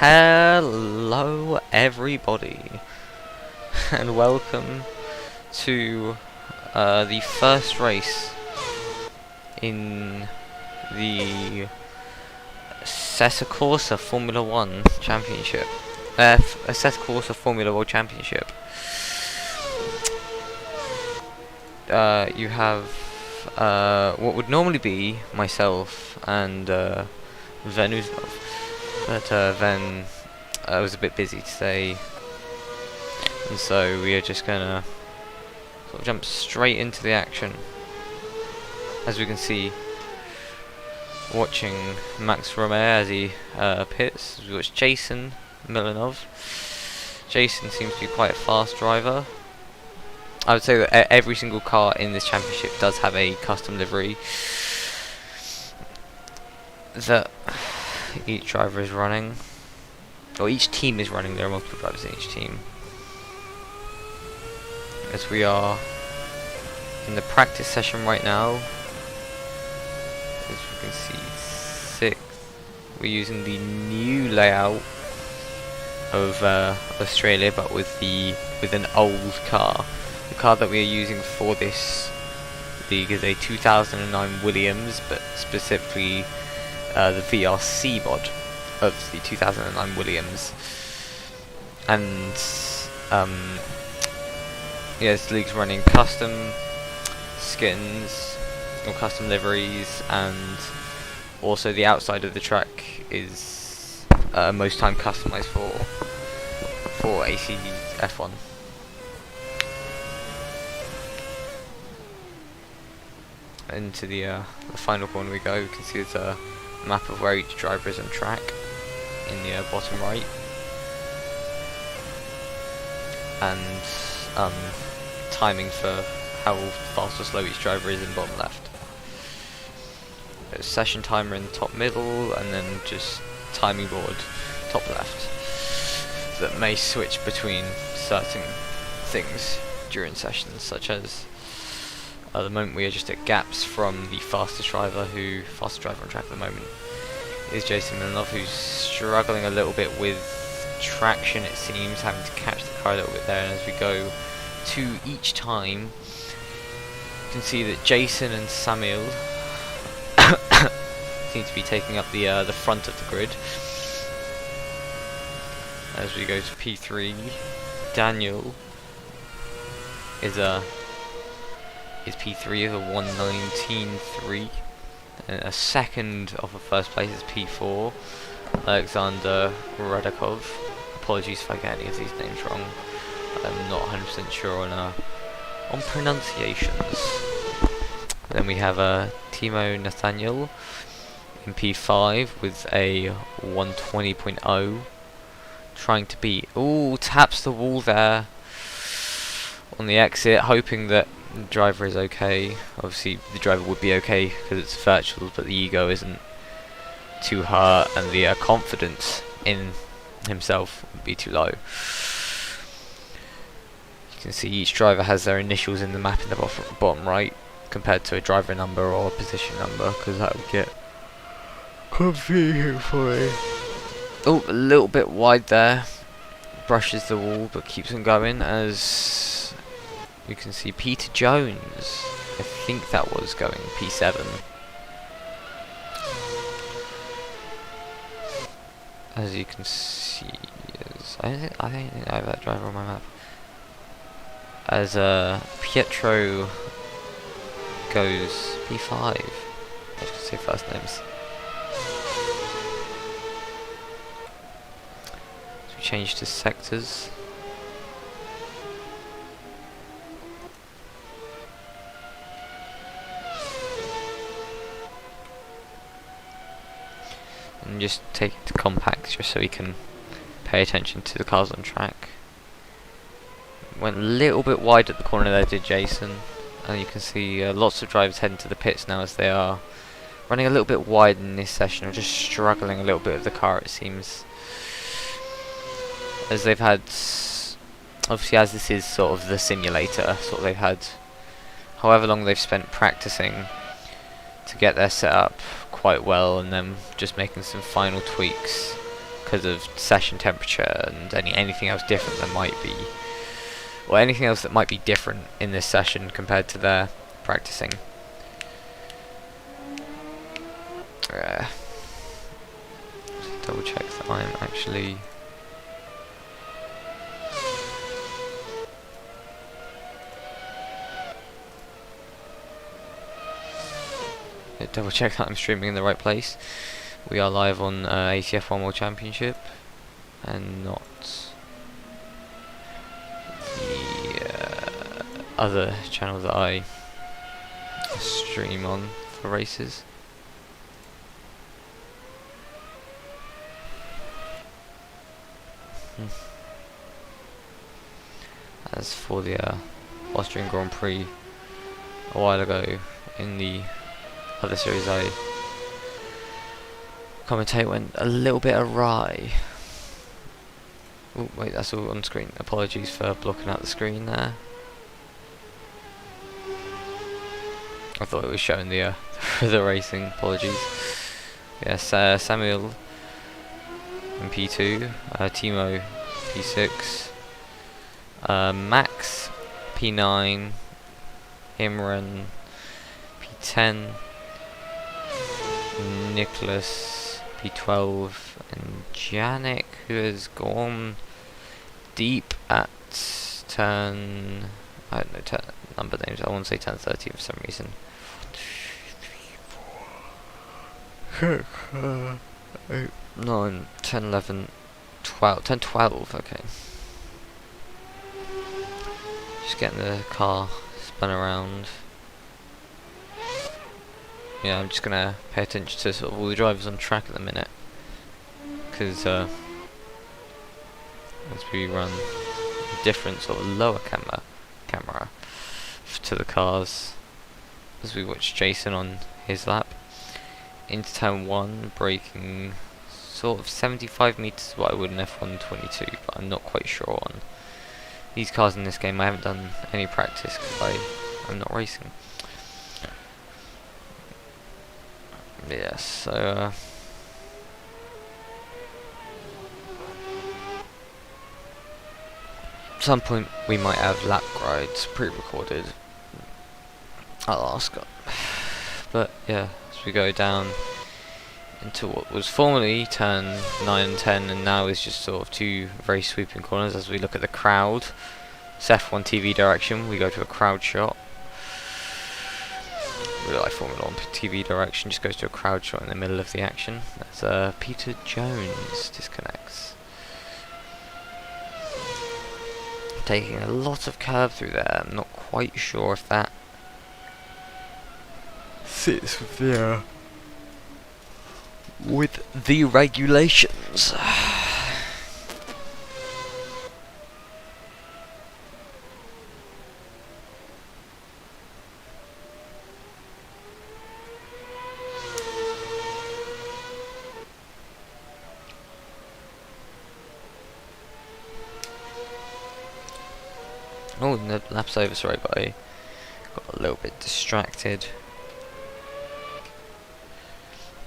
Hello everybody and welcome to the first race in the Assetto Corsa Formula 1 Championship. Assetto Corsa Formula 1 Championship. You have what would normally be myself and Venusov, but Ven was a bit busy today, and so we are just gonna sort of jump straight into the action. As we can see, watching Max Romeo as he pits, we watch Jason Milanov. Jason seems to be quite a fast driver. I would say that every single car in this championship does have a custom livery that each driver is running, or each team is running. There are multiple drivers in each team. As we are in the practice session right now, as you can see, 6th. We're using the new layout of Australia, but with an old car. The car that we are using for this league is a 2009 Williams, but specifically the VRC mod of the 2009 Williams. And yeah, this league's running custom skins or custom liveries, and also the outside of the track is most time customized for ACF1. Into the final corner we go. You can see there's a map of where each driver is on track in the bottom right, and timing for how fast or slow each driver is in bottom left. There's a session timer in top middle, and then just timing board top left that may switch between certain things during sessions, such as at the moment we are just at gaps from the fastest driver on track at the moment is Jason Milanov, who's struggling a little bit with traction, it seems, having to catch the car a little bit there. And as we go to each time, you can see that Jason and Samuel seem to be taking up the front of the grid. As we go to P3, Daniel is P3 of a 1:19.3, and a second off of first place is P4, Alexander Radakov. Apologies if I get any of these names wrong. I'm not 100% sure on pronunciations. Then we have Timo Nathaniel in P5 with a 1:20.0, trying to beat. Ooh, taps the wall there on the exit, hoping that the driver is okay. Obviously the driver would be okay because it's virtual, but the ego isn't too hurt, and the confidence in himself would be too low. You can see each driver has their initials in the map in the bottom right, compared to a driver number or a position number, because that would get confusing for me. Oh, a little bit wide there, brushes the wall but keeps on going. As you can see, Peter Jones, I think that was going P7. As you can see, I don't think I have that driver on my map. As Pietro goes P5. I was going to say first names. So we change to sectors. And just take it to compact, just so we can pay attention to the cars on track. Went a little bit wide at the corner there, did Jason, and you can see lots of drivers heading to the pits now, as they are running a little bit wide in this session, or just struggling a little bit with the car, it seems, as they've had obviously, as this is sort of the simulator, sort of they've had however long they've spent practicing to get their setup quite well, and then just making some final tweaks because of session temperature and anything else different that might be, or anything else that might be different in this session compared to their practicing. Double check that I'm actually double check that I'm streaming in the right place. We are live on ACF1 World Championship and not the other channel that I stream on for races. As for the Austrian Grand Prix a while ago, in the other series I commentate, went a little bit awry. Oh wait, that's all on screen. Apologies for blocking out the screen there. I thought it was showing the the racing. Apologies. Yes, Samuel in P2, Timo P6, Max P9, Imran P10, Nicholas P12, and Janik, who has gone deep at turn, I don't know, number names, I want to say turn 30 for some reason. 8, 9, 10, 11, 12, 10, 12, okay. Just getting the car spun around. Yeah, I'm just gonna pay attention to sort of all the drivers on track at the minute, because as we run a different sort of lower camera to the cars, as we watch Jason on his lap into turn 1, braking sort of 75 meters what I would in F1 22, but I'm not quite sure on these cars in this game. I haven't done any practice because I'm not racing. Yes, so at some point we might have lap rides pre-recorded. I'll ask. But yeah, as we go down into what was formerly turn 9 and 10, and now is just sort of two very sweeping corners. As we look at the crowd, it's F1 TV direction, we go to a crowd shot. Real life Formula 1 TV direction just goes to a crowd shot in the middle of the action. That's Peter Jones disconnects. Taking a lot of curve through there. I'm not quite sure if that fits with the regulations. Oh, the lap's over, sorry, but I got a little bit distracted.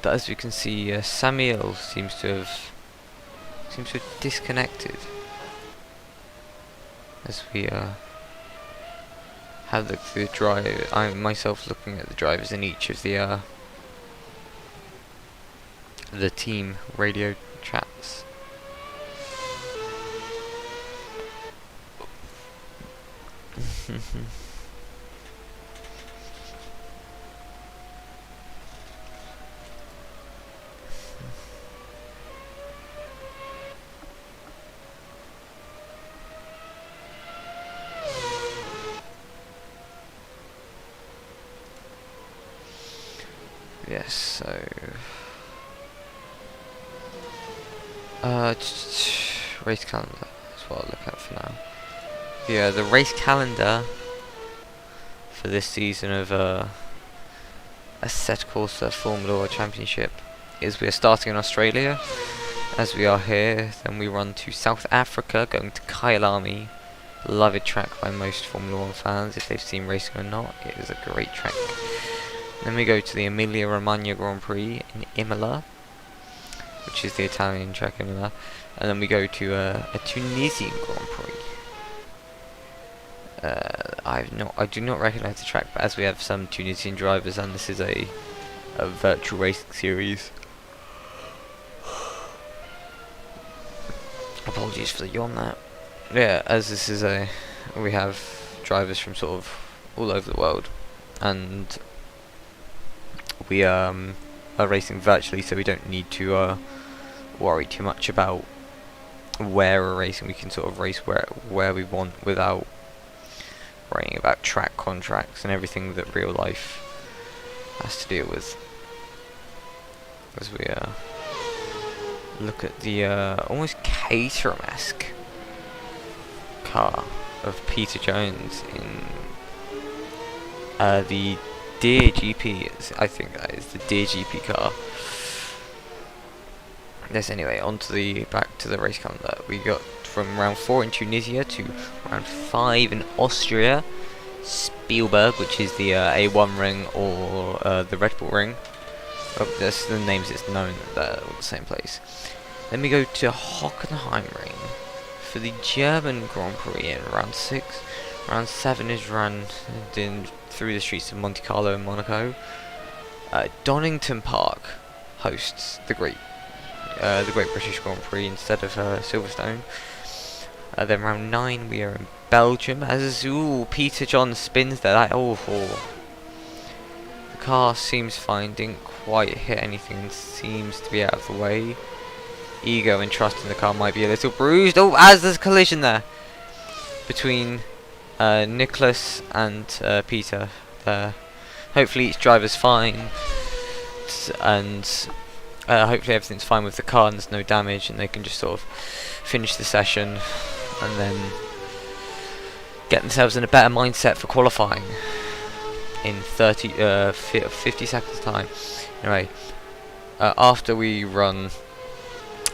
But as we can see, Samuel seems to have disconnected. As we have the drive, I myself looking at the drivers in each of the team radio chats. Yes, so race calendar, that's what I'll look at for now. Yeah, the race calendar for this season of Assetto Corsa Formula World Championship is we are starting in Australia, as we are here, then we run to South Africa, going to Kyalami, beloved track by most Formula 1 fans if they've seen racing or not. It is a great track. Then we go to the Emilia Romagna Grand Prix in Imola, which is the Italian track Imola, and then we go to a Tunisian Grand Prix. I do not recognise the track, but as we have some Tunisian drivers and this is a virtual racing series. Apologies for the yawn there. Yeah, as this is we have drivers from sort of all over the world, and we are racing virtually, so we don't need to worry too much about where we're racing. We can sort of race where we want without worrying about track contracts and everything that real life has to deal with. As we look at the almost Caterham-esque car of Peter Jones in the Deer GP. I think that is the Deer GP car. Yes, anyway, back to the race calendar. We got from round 4 in Tunisia to round 5 in Austria, Spielberg, which is the A1 ring or the Red Bull ring. Oh, that's the names it's known that they're all the same place. Then we go to Hockenheimring for the German Grand Prix in round 6. Round 7 is run through the streets of Monte Carlo and Monaco. Donington Park hosts the Great British Grand Prix instead of Silverstone. Then round 9 we are in Belgium as Peter John spins there. The car seems fine, didn't quite hit anything, seems to be out of the way. Ego and trust in the car might be a little bruised. Oh, as there's a collision there between Nicholas and Peter there. Hopefully each driver's fine, and hopefully everything's fine with the car and there's no damage, and they can just sort of finish the session and then get themselves in a better mindset for qualifying in 50 seconds time. Anyway, after we run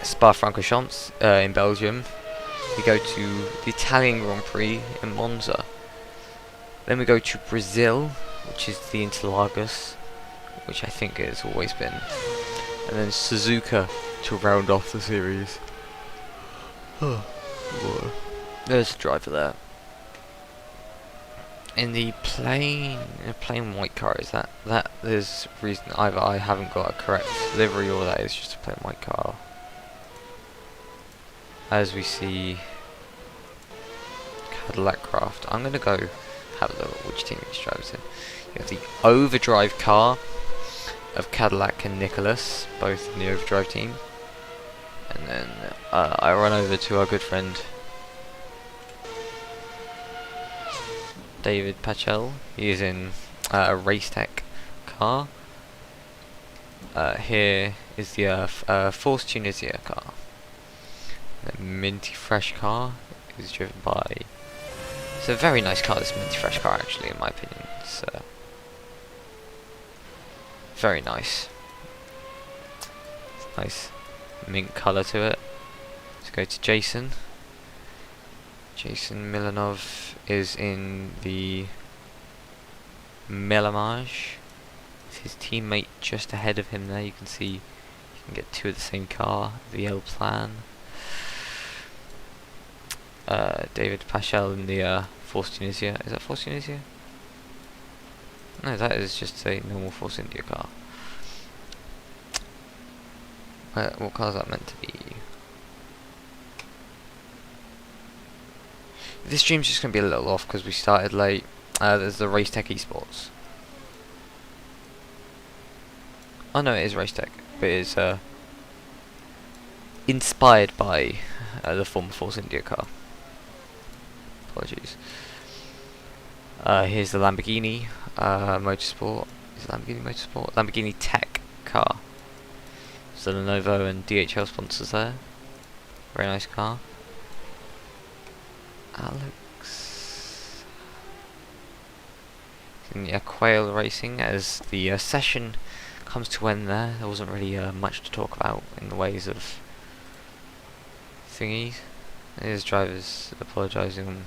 Spa-Francorchamps in Belgium, we go to the Italian Grand Prix in Monza. Then we go to Brazil, which is the Interlagos, which I think it has always been. And then Suzuka to round off the series. There's a driver there. In the plain white car, is that there's reason either I haven't got a correct livery or that is just a plain white car. As we see Cadillac Craft, I'm gonna go have a look at which team each drives in. You have the overdrive car of Cadillac and Nicholas, both in the overdrive team. And then I run over to our good friend David Pachel. He is in a Race Tech car. Here is the Force Tunisia car. The Minty Fresh car is driven by... It's a very nice car, this Minty Fresh car, actually, in my opinion. It's very nice. It's a nice mint colour to it. Let's go to Jason. Jason Milanov is in the Melamage. His teammate just ahead of him there. You can see you can get two of the same car, the L Plan. David Pachel in the Force Tunisia. Is that Force Tunisia? No, that is just a normal Force India car. What car is that meant to be? This stream's just going to be a little off because we started late. There's the Race Tech Esports. Oh no, it is Race Tech, but it's inspired by the former Force India car. Apologies. Here's the Lamborghini Motorsport. Is it Lamborghini Motorsport? Lamborghini Tech car. So Lenovo and DHL sponsors there. Very nice car. Alex. Yeah, Quail Racing as the session comes to end there. There wasn't really much to talk about in the ways of thingies. There's drivers apologising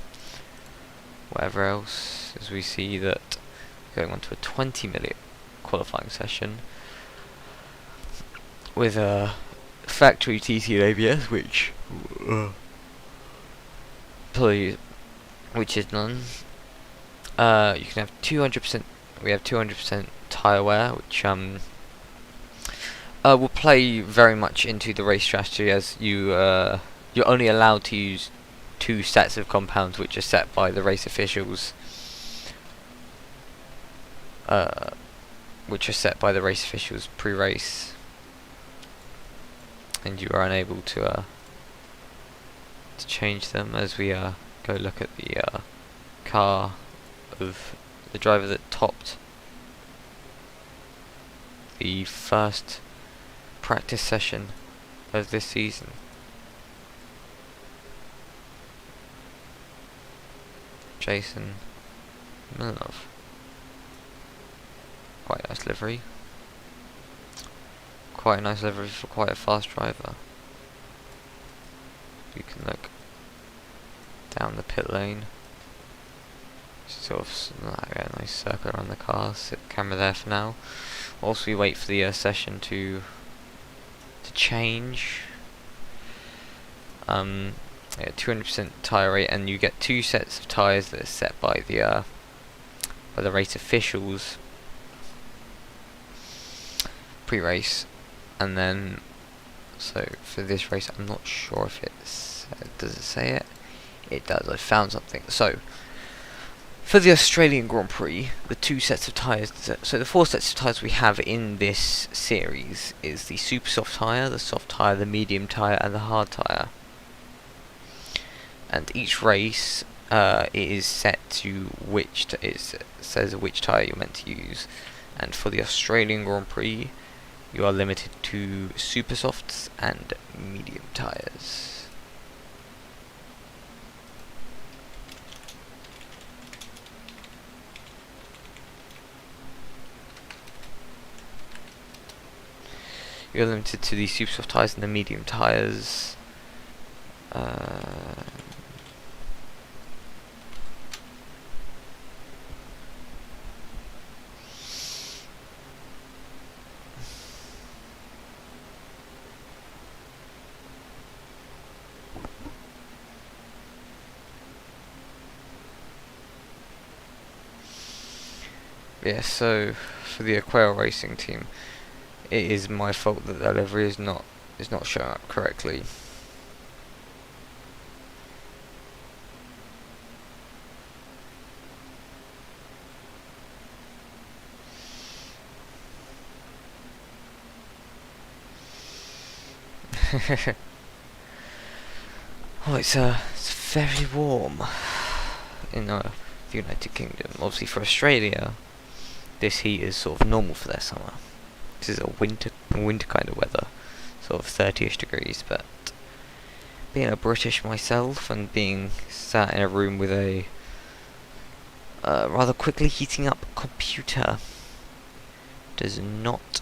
whatever else, as we see that going on to a 20-minute qualifying session with a factory TC and ABS, which is none. You can have 200%. We have 200% tire wear, which will play very much into the race strategy, as you're only allowed to use 2 sets of compounds, which are set by the race officials. Pre-race, and you are unable to change them. As we go look at the car of the driver that topped the first practice session of this season. Jason Milanov. Quite a nice livery. Quite a nice livery for quite a fast driver. You can look down the pit lane. Sort of like a nice circle around the car. Sit the camera there for now. Also, we wait for the session to change. 200% tire rate, and you get 2 sets of tires that are set by the race officials pre-race, and then so for this race, I'm not sure if does it say it? It does. I found something. So for the Australian Grand Prix, the 2 sets of tyres, so the 4 sets of tyres we have in this series is the super soft tyre, the soft tyre, the medium tyre, and the hard tyre. And each race it is set to it says which tyre you're meant to use. And for the Australian Grand Prix, you are limited to super softs and medium tyres. You're limited to the super soft tyres and the medium tyres. Yeah, so for the Aquail Racing team, it is my fault that their livery is not showing up correctly. Oh, it's very warm in the United Kingdom. Obviously, for Australia, this heat is sort of normal for their summer. This is a winter kind of weather, sort of 30ish degrees. But being a British myself and being sat in a room with a rather quickly heating up computer does not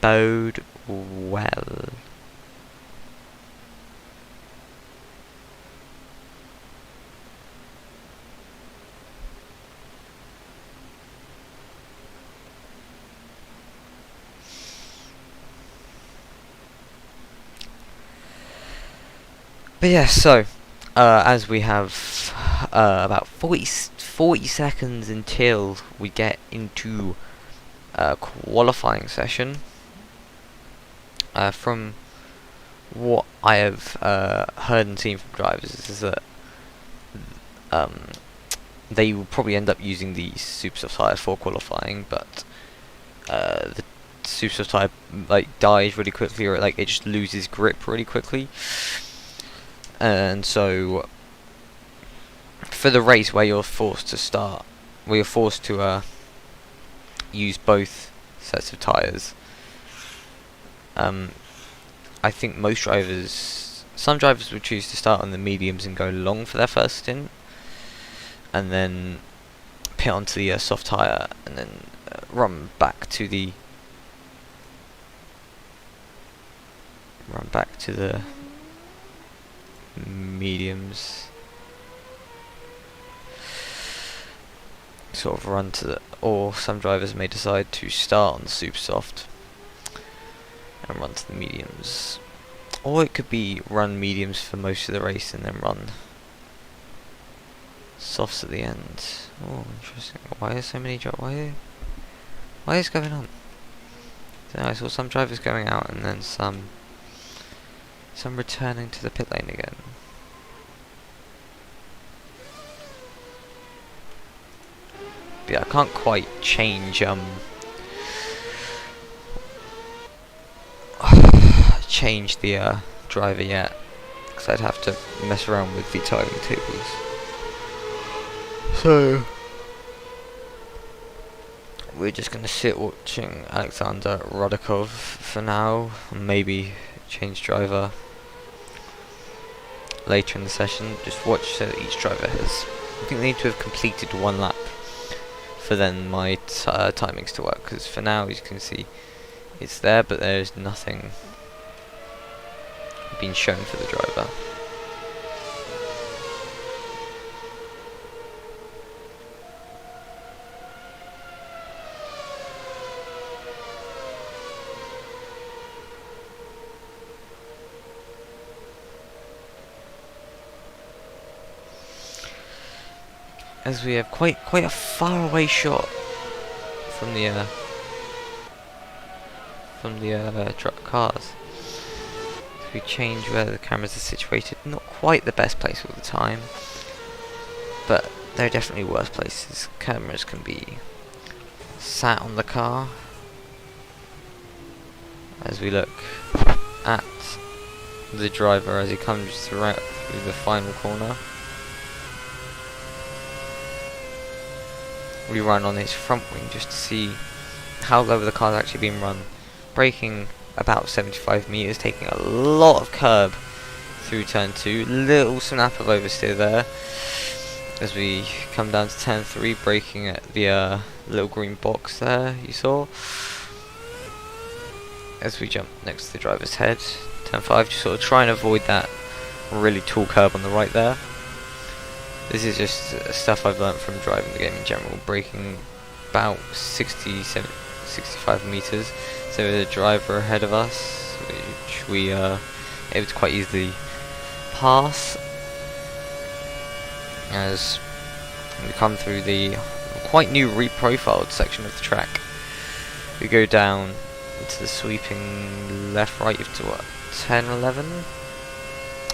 bode well. But yeah, so as we have about 40 seconds until we get into qualifying session. From what I have heard and seen from drivers is that they will probably end up using the super soft tyre for qualifying, but the super soft tyre dies really quickly, or it just loses grip really quickly. And so for the race where you're forced to use both sets of tyres, I think some drivers would choose to start on the mediums and go long for their first stint, and then pit onto the soft tyre, and then run back to the mediums. sort of run to the, or some drivers may decide to start on the super soft and run to the mediums, or it could be run mediums for most of the race and then run softs at the end. Oh, interesting. Why are so many why is going on? So I saw some drivers going out and then some returning to the pit lane again. But yeah, I can't quite change change the driver yet, because I'd have to mess around with the timing tables. So we're just gonna sit watching Alexander Rodakov for now, and maybe change driver later in the session. Just watch so that each driver has, I think they need to have completed one lap for then my timings to work, because for now, as you can see, it's there, but there's nothing being shown for the driver. As we have quite a far away shot from the truck cars. So we change where the cameras are situated. Not quite the best place all the time, but there are definitely worse places. Cameras can be sat on the car as we look at the driver as he comes through the final corner. We run on his front wing just to see how low the car's actually being run. Braking about 75 meters, taking a lot of curb through turn 2. Little snap of oversteer there as we come down to turn 3, braking at the little green box there you saw. As we jump next to the driver's head, turn 5, just sort of try and avoid that really tall curb on the right there. This is just stuff I've learnt from driving the game in general, braking about 65 meters. So there's a driver ahead of us, which we are able to quite easily pass as we come through the quite new reprofiled section of the track. We go down into the sweeping left-right to what, 10, 11?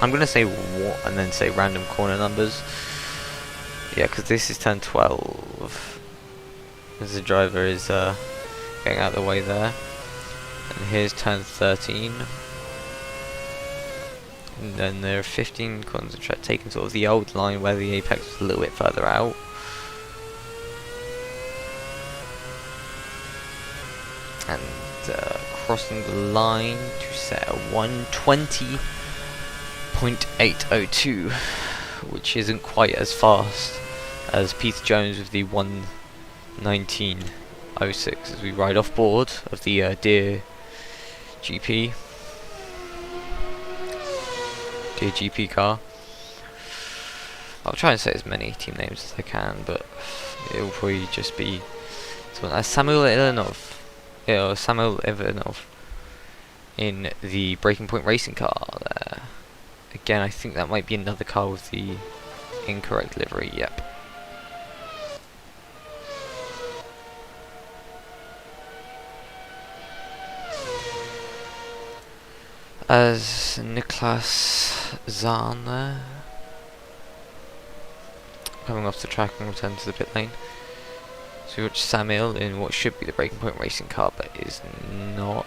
I'm going to say what and then say random corner numbers. Yeah, because this is turn 12. As the driver is getting out of the way there. And here's turn 13. And then there are 15 corners of track, taking sort of the old line where the apex was a little bit further out. And crossing the line to set a 120.802, which isn't quite as fast as Peter Jones with the 119.06 as we ride off board of the Dear GP car. I'll try and say as many team names as I can, but it will probably just be Samuel Ivanov in the Breaking Point racing car there. Again, I think that might be another car with the incorrect livery. Yep. As Niklas Zahn there, coming off the track and return to the pit lane. So we watch Samuel in what should be the Breaking Point racing car, but is not.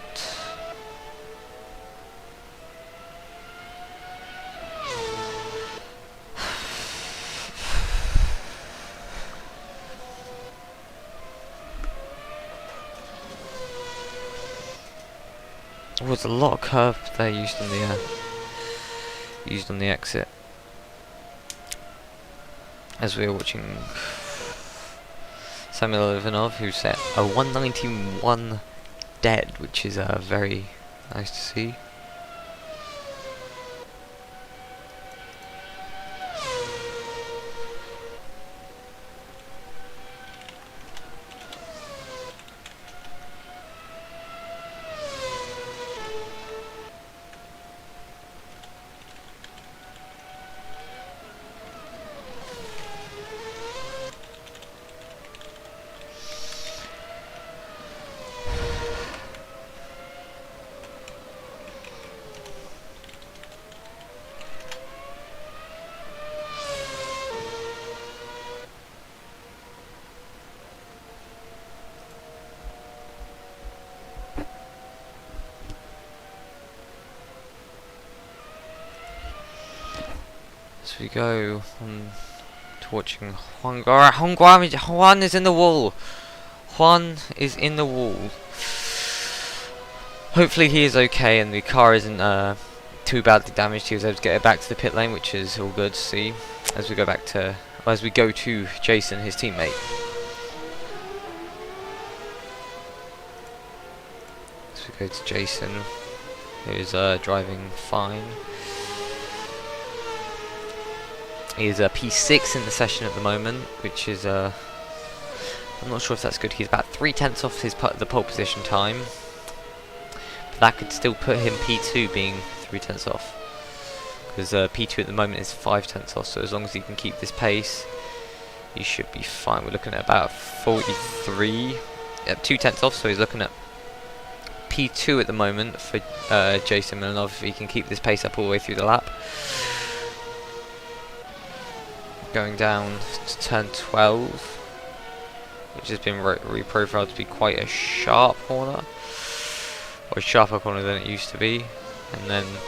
There was a lot of curve there used on the exit. As we were watching Samuel Ivanov, who set a 191 dead, which is very nice to see. As we go on to watching Juan is in the wall. Juan is in the wall. Hopefully he is okay and the car isn't too badly damaged. He was able to get it back to the pit lane, which is all good to see. As we go back to, as we go to Jason, his teammate. As we go to Jason, who is driving fine. He is P6 in the session at the moment, which is I'm not sure if that's good. He's about 3/10 off the pole position time. But that could still put him P2, being 3/10 off. Because P2 at the moment is 5/10 off, so as long as he can keep this pace, he should be fine. We're looking at about 43, 2/10 off, so he's looking at P2 at the moment for Jason Milanov if he can keep this pace up all the way through the lap. Going down to turn 12, which has been reprofiled to be quite a sharp corner, or a sharper corner than it used to be, and then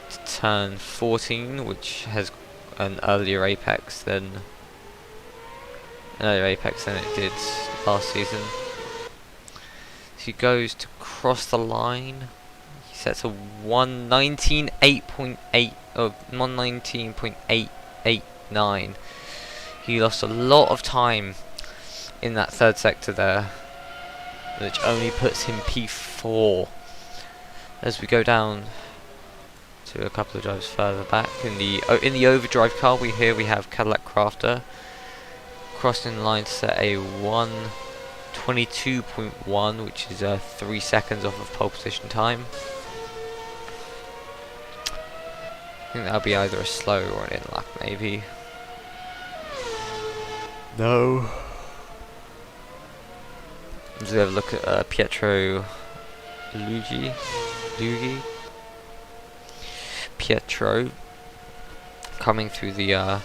to turn 14, which has an earlier apex than it did last season. So he goes to cross the line. He sets a 119.8 or 119.889. He lost a lot of time in that third sector there, which only puts him P4. As we go down to a couple of drives further back in the overdrive car, we have Cadillac Crafter crossing the line to set a 122.1, which is 3 seconds off of pole position time. I think that'll be either a slow or an in lap, maybe. No. Let's have a look at Pietro Luigi. Pietro coming through the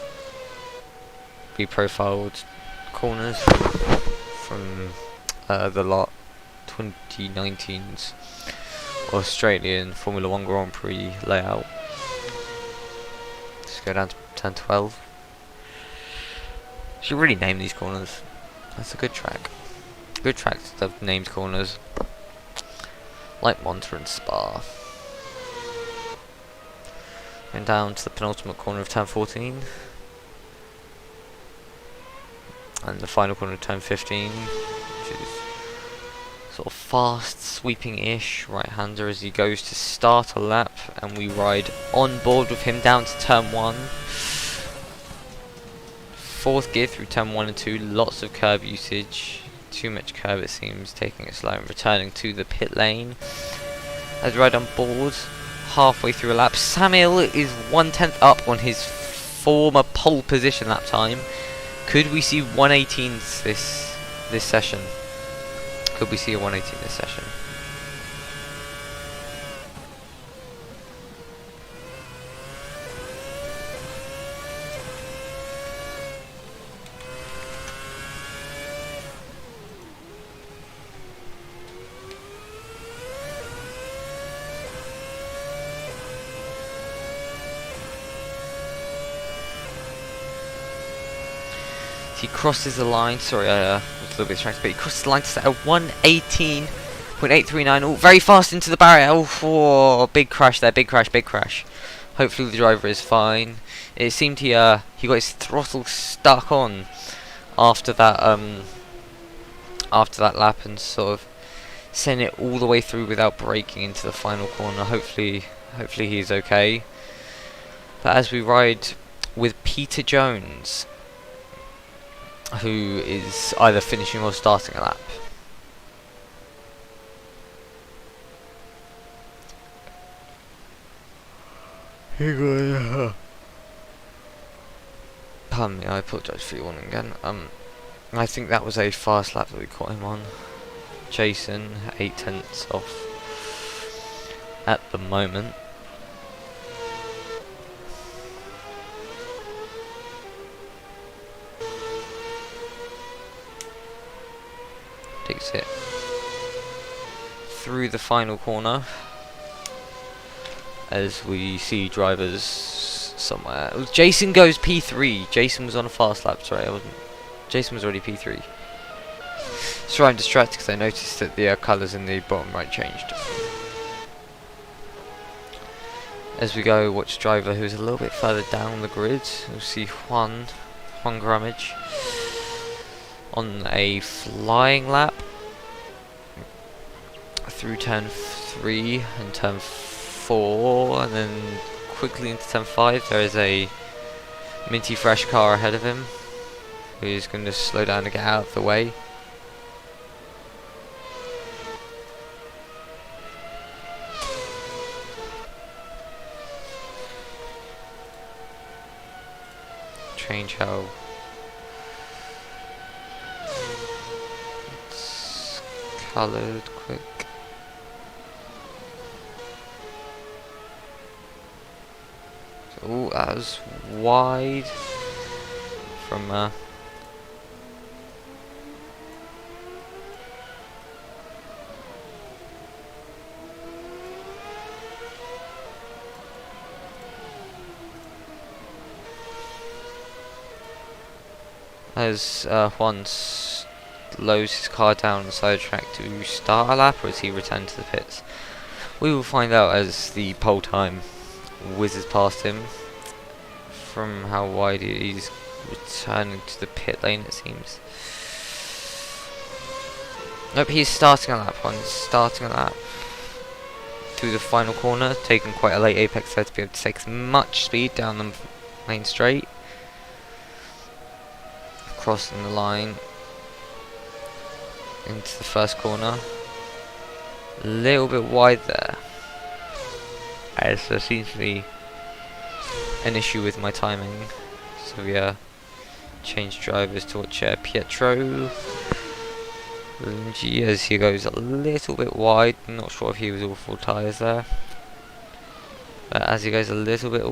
reprofiled corners from the lot 2019's Australian Formula 1 Grand Prix layout. Go down to turn 12. Should really name these corners. That's a good track. Good tracks that have named corners, like Monza and Spa. Going down to the penultimate corner of turn 14, and the final corner of turn 15, which is sort of fast, sweeping-ish right-hander as he goes to start a lap, and we ride on board with him down to turn 1. Fourth gear through turn 1 and 2, lots of curb usage, too much curb it seems, taking it slow and returning to the pit lane. As we ride on board, halfway through a lap, Samuel is 1/10 up on his former pole position lap time. Could we see 118s this session? Could we see a 118 this session? He crosses the line, sorry, I was a little bit distracted, but he crosses the line to set a 118.839, oh, very fast into the barrier, oh, big crash there, big crash. Hopefully the driver is fine. It seemed he got his throttle stuck on after that lap and sort of sent it all the way through without braking into the final corner. Hopefully he's okay. But as we ride with Peter Jones, who is either finishing or starting a lap. Pardon me, I apologise for yawning again. I think that was a fast lap that we caught him on. Jason, 8/10 off at the moment. Takes it through the final corner as we see drivers lost somewhere. It was Jason goes P3. Jason was on a fast lap. Sorry, I wasn't. Jason was already P3. Sorry, I'm distracted because I noticed that the colours in the bottom right changed. As we go, watch driver who's a little bit further down the grid. We'll see Juan Grummage on a flying lap through turn 3 and turn 4, and then quickly into turn 5. There is a minty fresh car ahead of him who's going to slow down to get out of the way. Change how it's coloured quick. Oh, that was wide from as Juan slows his car down on the side of the track to start a lap, or as he returned to the pits. We will find out as the pole time whizzes past him from how wide he's returning to the pit lane, it seems. Nope, he's starting a lap. Juan's starting a lap through the final corner, taking quite a late apex there to be able to take as much speed down the main straight. Crossing the line into the first corner. A little bit wide there, as there seems to be an issue with my timing. So we change drivers to watch Pietro Lungi as he goes a little bit wide. I'm not sure if he was all full tyres there, but as he goes a little bit,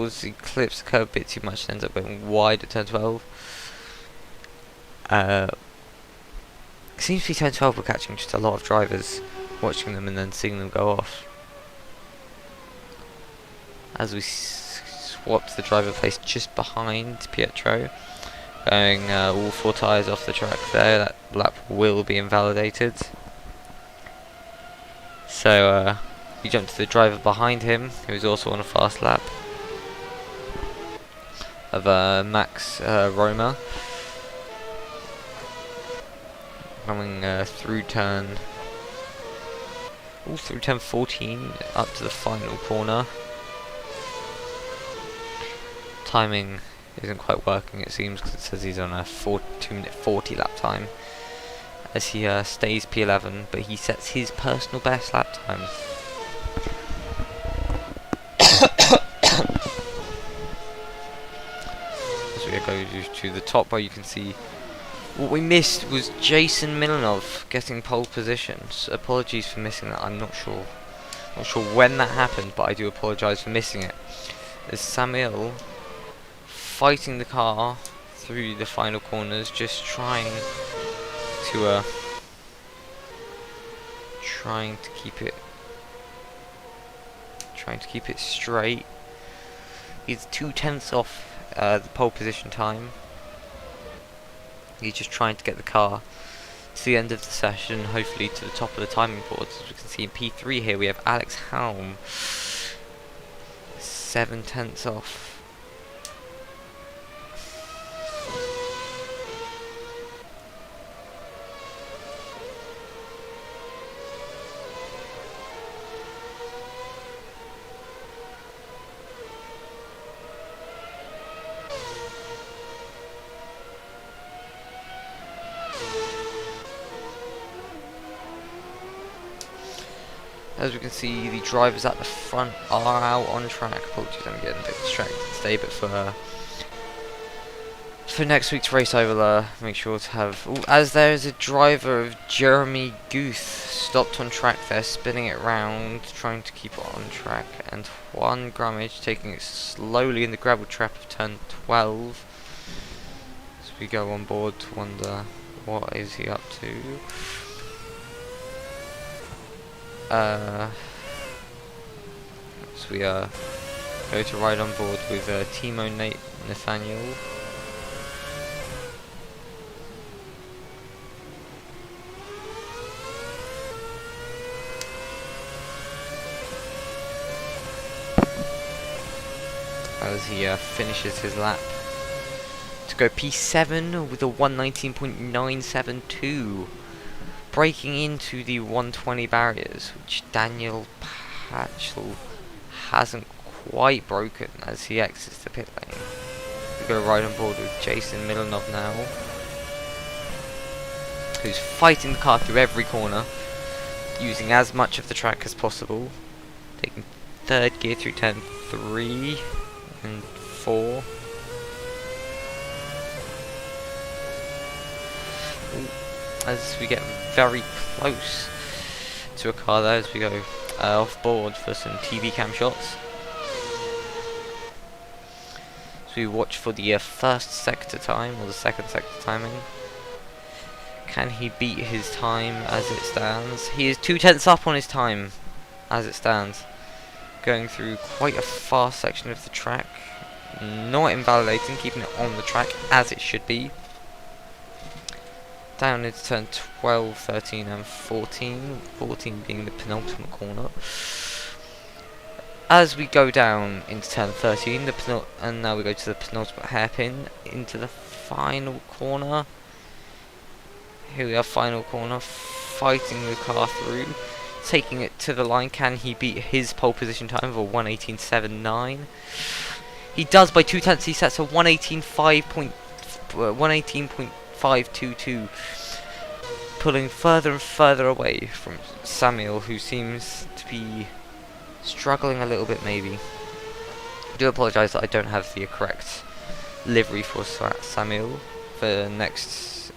as he clips the curve a bit too much, ends up going wide at turn 12. Seems to be turn 12 we're catching just a lot of drivers, watching them and then seeing them go off. As we swap to the driver place just behind Pietro, going all 4 tyres off the track there. That lap will be invalidated. So we jump to the driver behind him, who's also on a fast lap, of Max Roma. Coming through turn 14 up to the final corner. Timing isn't quite working, it seems, because it says he's on a 2-minute 40 lap time, as he stays P11, but he sets his personal best lap time. As we go to the top, where you can see what we missed was Jason Milanov getting pole position. So apologies for missing that. I'm not sure when that happened, but I do apologise for missing it. As Samuel fighting the car through the final corners, just trying to keep it straight. He's 2/10 off the pole position time. He's just trying to get the car to the end of the session, hopefully to the top of the timing boards. As we can see in P3 here, we have Alex Helm 7/10 off. As we can see, the drivers at the front are out on track. Apologies, I'm getting a bit distracted today, but for next week's race I will make sure to have... as there is a driver of Jeremy Guth stopped on track there, spinning it round, trying to keep it on track, and Juan Grummage taking it slowly in the gravel trap of turn 12. As we go on board to wonder what is he up to. So we go to ride on board with Timo Nathaniel. As he finishes his lap to go P7 with a 119.972, breaking into the 120 barriers, which Daniel Patchell hasn't quite broken as he exits the pit lane. We go right on board with Jason Milanov now, who's fighting the car through every corner, using as much of the track as possible, taking third gear through turn 3 and 4. Ooh, as we get very close to a car there, as we go off board for some TV cam shots. So we watch for the first sector time, or the second sector timing. Can he beat his time as it stands? He is 2/10 up on his time as it stands, going through quite a fast section of the track, not invalidating, keeping it on the track as it should be. Down into turn 12, 13 and 14, 14 being the penultimate corner. As we go down into turn 13, and now we go to the penultimate hairpin, into the final corner. Here we are, final corner, fighting the car through, taking it to the line. Can he beat his pole position time of a 1:18.79? He does by 2/10. He sets a 118.522, pulling further and further away from Samuel, who seems to be struggling a little bit maybe. I do apologise that I don't have the correct livery for Samuel for the next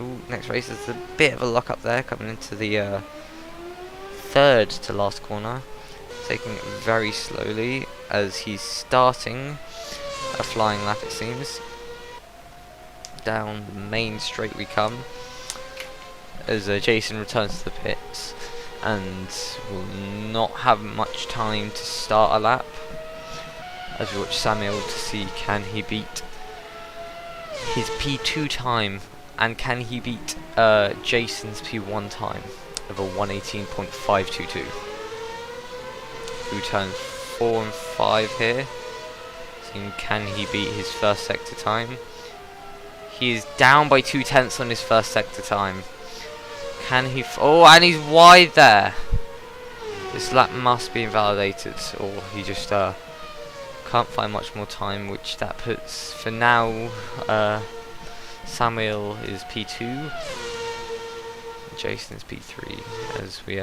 race. There's a bit of a lock up there coming into the third to last corner, taking it very slowly as he's starting a flying lap, it seems. Down the main straight we come as Jason returns to the pits and will not have much time to start a lap, as we watch Samuel to see can he beat his P2 time and can he beat Jason's P1 time of a 118.522. Through turns 4 and 5 here, seeing can he beat his first sector time. He is down by 2/10 on his first sector time. Can he? Oh, and he's wide there. This lap must be invalidated, or he just can't find much more time. Which that puts for now. Samuel is P2. Jason's P3. As we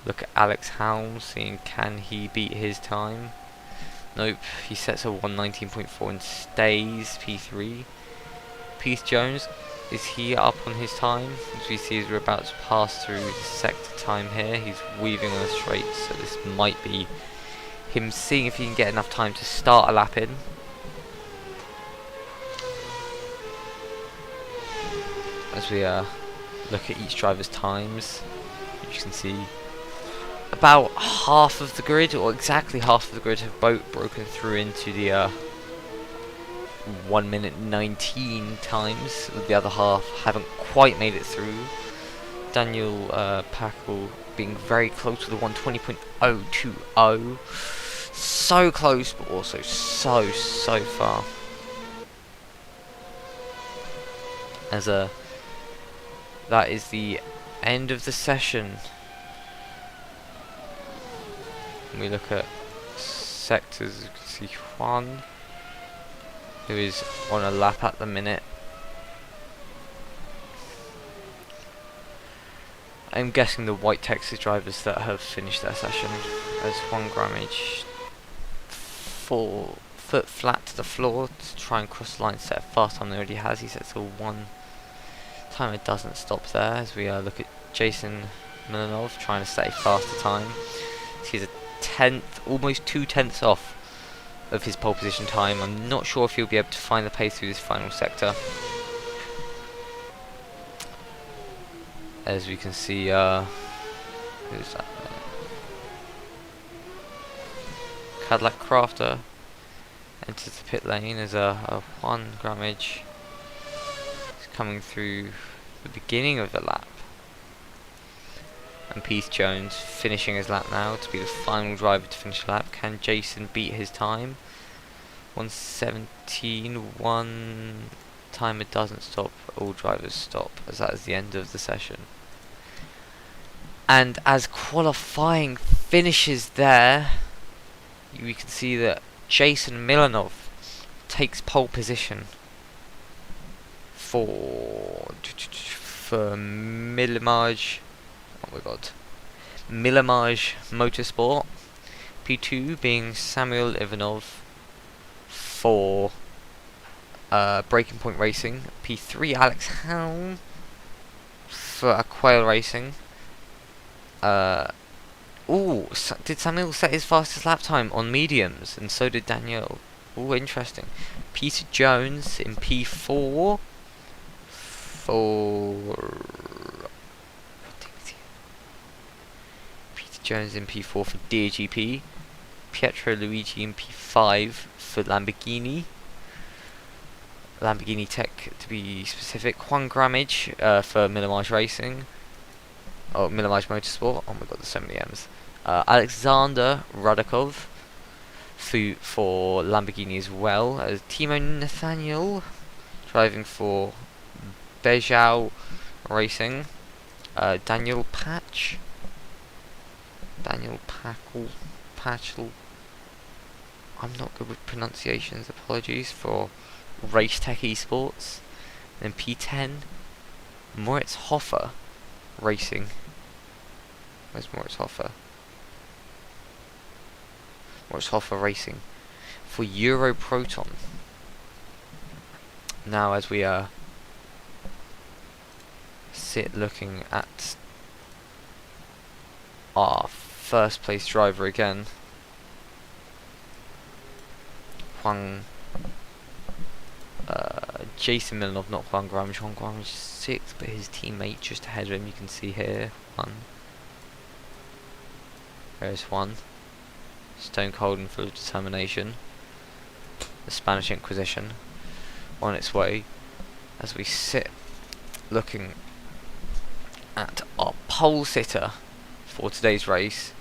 look at Alex Helm, seeing can he beat his time. Nope, he sets a 119.4 and stays P3. Pete Jones, is he up on his time? As we see as we're about to pass through the sector time here, he's weaving on a straight, so this might be him seeing if he can get enough time to start a lap in. As we look at each driver's times, you can see about half of the grid, or exactly half of the grid, have broken through into the 1 minute 19 times. The other half haven't quite made it through. Daniel Packle being very close to the 120.020. So close, but also so far. As that is the end of the session. When we look at sectors, you can see Juan, who is on a lap at the minute. I'm guessing the white Texas drivers that have finished their session, as Juan Grammage foot flat to the floor to try and cross the line, set a fast time he already has. He sets a 1 time, it doesn't stop there. As we look at Jason Milanov trying to set a faster time. He's a 10th, almost 2/10 off of his pole position time. I'm not sure if he'll be able to find the pace through this final sector. As we can see, who's that there? Cadillac Crafter enters the pit lane as a Juan Grammage is coming through the beginning of the lap. And Pete Jones finishing his lap now to be the final driver to finish the lap. Can Jason beat his time? 1:17, one timer doesn't stop, all drivers stop, as that is the end of the session. And as qualifying finishes there, we can see that Jason Milanov takes pole position for Milamaj. Oh my god. Milamaj Motorsport. P2 being Samuel Ivanov for Breaking Point Racing. P3 Alex Helm for Quail Racing. Did Samuel set his fastest lap time on mediums? And so did Daniel. Ooh, interesting. Peter Jones in P4 for... Peter Jones in P4 for DGP. Pietro Luigi in P5 for Lamborghini. Lamborghini Tech to be specific. Juan Grammage for Milamaj Racing. Oh, Milamaj Motorsport. Oh my god, there's so many M's. Alexander Radakov for Lamborghini as well. Timo Nathaniel driving for Bejau Racing. Daniel Patchel. I'm not good with pronunciations, apologies, for Race Tech Esports. Then P10 Moritz Hoffer Racing. Where's Moritz Hoffer? Moritz Hoffer Racing for Euro Proton. Now as we sit looking at our first place driver again, Jason Milanov, not Juan Grammage. Juan Grammage 6th, but his teammate just ahead of him, you can see here. There's one. Stone cold and full of determination. The Spanish Inquisition on its way as we sit looking at our pole sitter for today's race.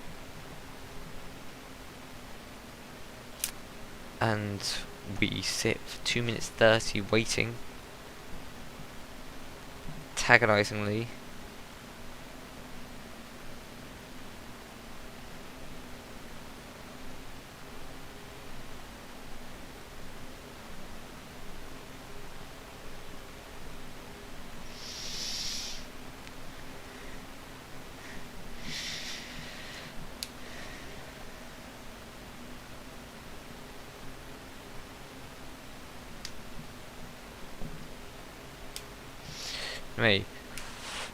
And we sit for 2 minutes 30 waiting, antagonizingly. Me,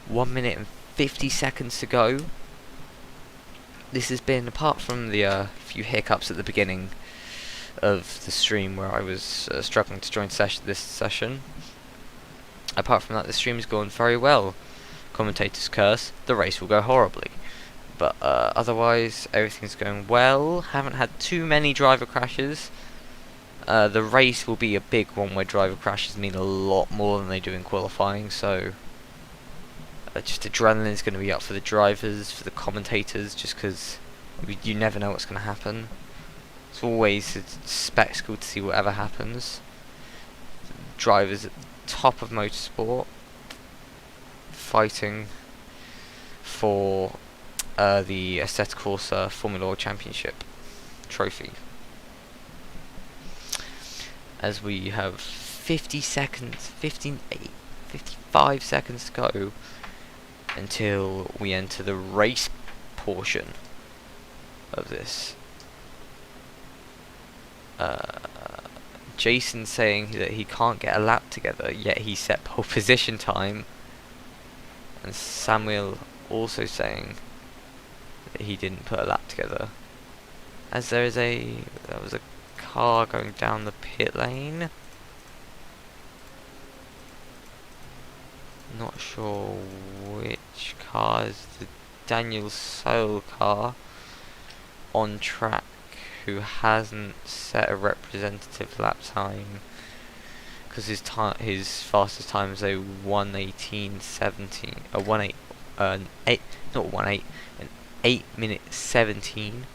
1 minute and 50 seconds to go. This has been, apart from the few hiccups at the beginning of the stream where I was struggling to join this session, apart from that, the stream has gone very well. Commentators curse, the race will go horribly, but otherwise everything's going well. Haven't had too many driver crashes. The race will be a big one where driver crashes mean a lot more than they do in qualifying, so just adrenaline is going to be up for the drivers, for the commentators, just because you never know what's going to happen. It's always a spectacle to see whatever happens. Drivers at the top of motorsport fighting for the Assetto Corsa Formula Championship trophy. As we have 55 seconds to go until we enter the race portion of this. Jason saying that he can't get a lap together, yet he set pole position time, and Samuel also saying that he didn't put a lap together. As there was a car going down the pit lane. Not sure which car is the Daniel Soul car on track. who hasn't set a representative lap time, because his fastest time is a 1:18:17, a 8 minute 17,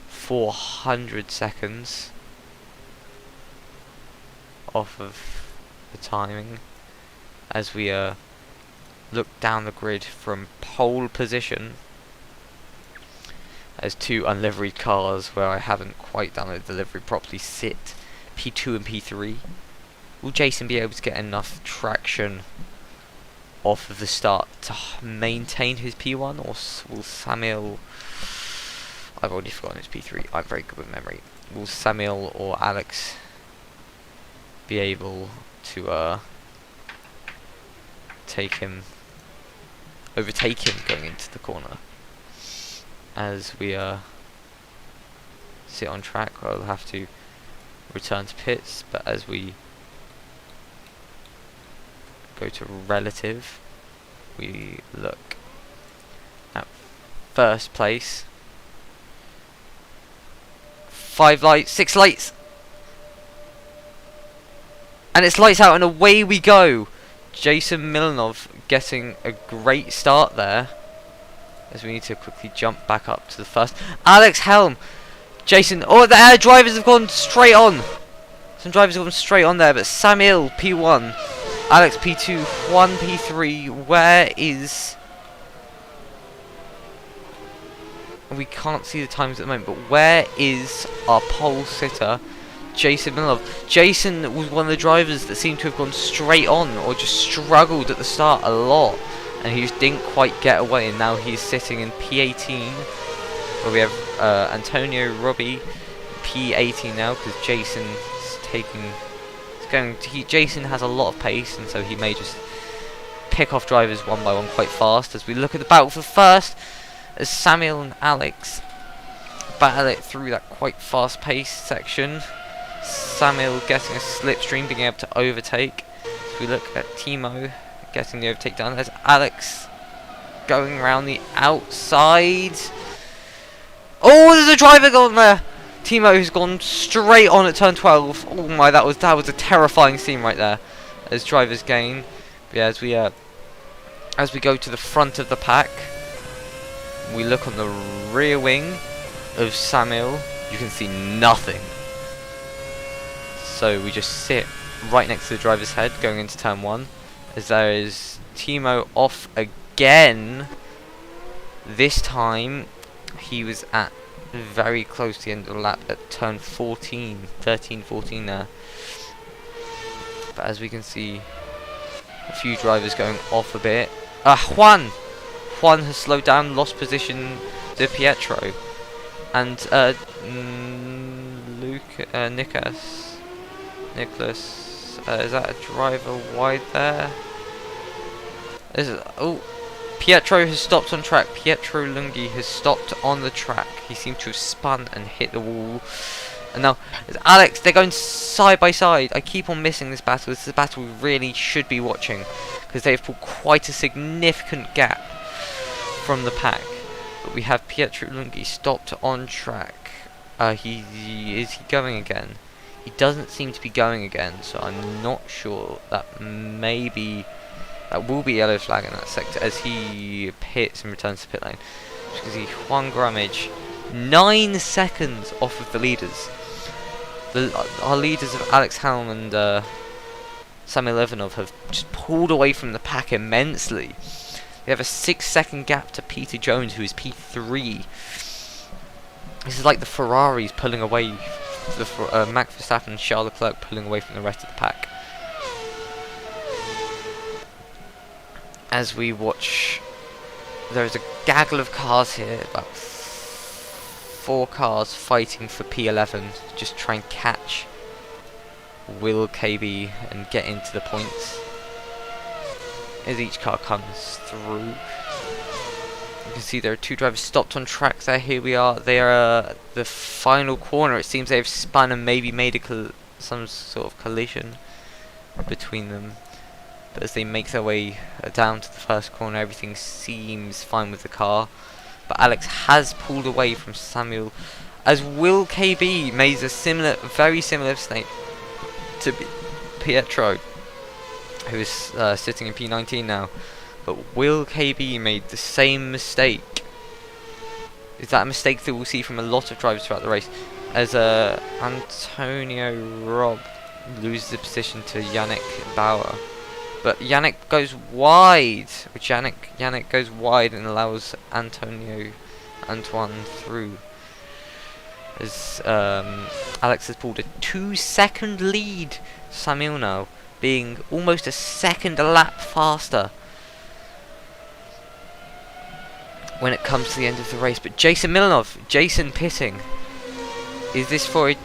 400 seconds off of the timing. As we look down the grid from pole position, as two unliveried cars, where I haven't quite done the delivery properly, sit P2 and P3. Will Jason be able to get enough traction off of the start to maintain his P1, or will Samuel... I've already forgotten his P3, I'm very good with memory. Will Samuel or Alex be able to overtake him going into the corner? As we sit on track, I'll have to return to pits, but as we go to relative, we look at first place. 5 lights, 6 lights, and it's lights out and away we go. Jason Milanov getting a great start there, as we need to quickly jump back up to the first. Alex Helm, Jason, oh, the air drivers have gone straight on. Some drivers have gone straight on there, but Samuel P1, Alex P2, Juan P3, where is... We can't see the times at the moment, but where is our pole sitter, Jason Milanov? Jason was one of the drivers that seemed to have gone straight on, or just struggled at the start a lot, and he just didn't quite get away, and now he's sitting in P18, where we have Antonio Robbie, P18 now, because Jason's Jason has a lot of pace, and so he may just pick off drivers one by one quite fast. As we look at the battle for first, as Samuel and Alex battle it through that quite fast-paced section. Samuel getting a slipstream, being able to overtake. As we look at Timo getting the overtake done, there's Alex going around the outside. Oh, there's a driver gone there. Timo has gone straight on at turn 12. Oh my, that was a terrifying scene right there. As drivers gain, but yeah, as we go to the front of the pack, we look on the rear wing of Samuel. You can see nothing. So we just sit right next to the driver's head going into turn 1, as there is Timo off again. This time he was at very close to the end of the lap at turn 13, 14 there. But as we can see, a few drivers going off a bit. Juan has slowed down, lost position to Pietro, and Nicholas, is that a driver wide there? Pietro has stopped on track. Pietro Lungi has stopped on the track. He seemed to have spun and hit the wall. And now, Alex, they're going side by side. I keep on missing this battle. This is a battle we really should be watching, because they've pulled quite a significant gap from the pack. But we have Pietro Lungi stopped on track. Is he going again? He doesn't seem to be going again, so I'm not sure. That will be yellow flag in that sector as he pits and returns to pit lane. As you can see, Juan Grummage 9 seconds off of the leaders. Our leaders of Alex Helm and Samuel Ivanov have just pulled away from the pack immensely. We have a 6-second gap to Peter Jones, who is P3. This is like the Ferraris pulling away, Max Verstappen and Charles Leclerc pulling away from the rest of the pack. As we watch, there is a gaggle of cars here, about 4 cars fighting for P11, just try and catch Will KB and get into the points as each car comes through. You can see there are 2 drivers stopped on track there. Here we are. They are the final corner. It seems they've spun and maybe made some sort of collision between them. But as they make their way down to the first corner, everything seems fine with the car. But Alex has pulled away from Samuel as Will KB made a very similar mistake to Pietro, who is sitting in P19 now. But Will KB made the same mistake. Is that a mistake that we'll see from a lot of drivers throughout the race? As Antonio Robb loses the position to Yannick Bauer. But Yannick goes wide. Which Yannick goes wide and allows Antoine through. As Alex has pulled a 2-second lead. Samuel now being almost a second a lap faster when it comes to the end of the race. But Jason pitting. Is this for a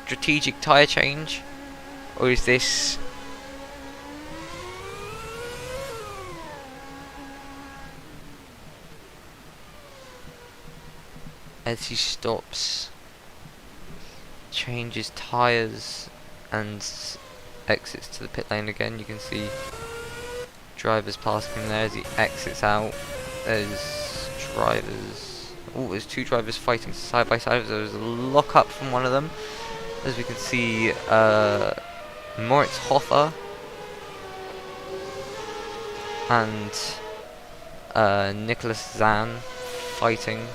strategic tyre change? Or is this... as he stops, changes tyres and exits to the pit lane again. You can see drivers passing him there as he exits out. There's drivers. Oh, there's two drivers fighting side by side. There's a lock up from one of them. As we can see, Moritz Hofer and Nicholas Zahn fighting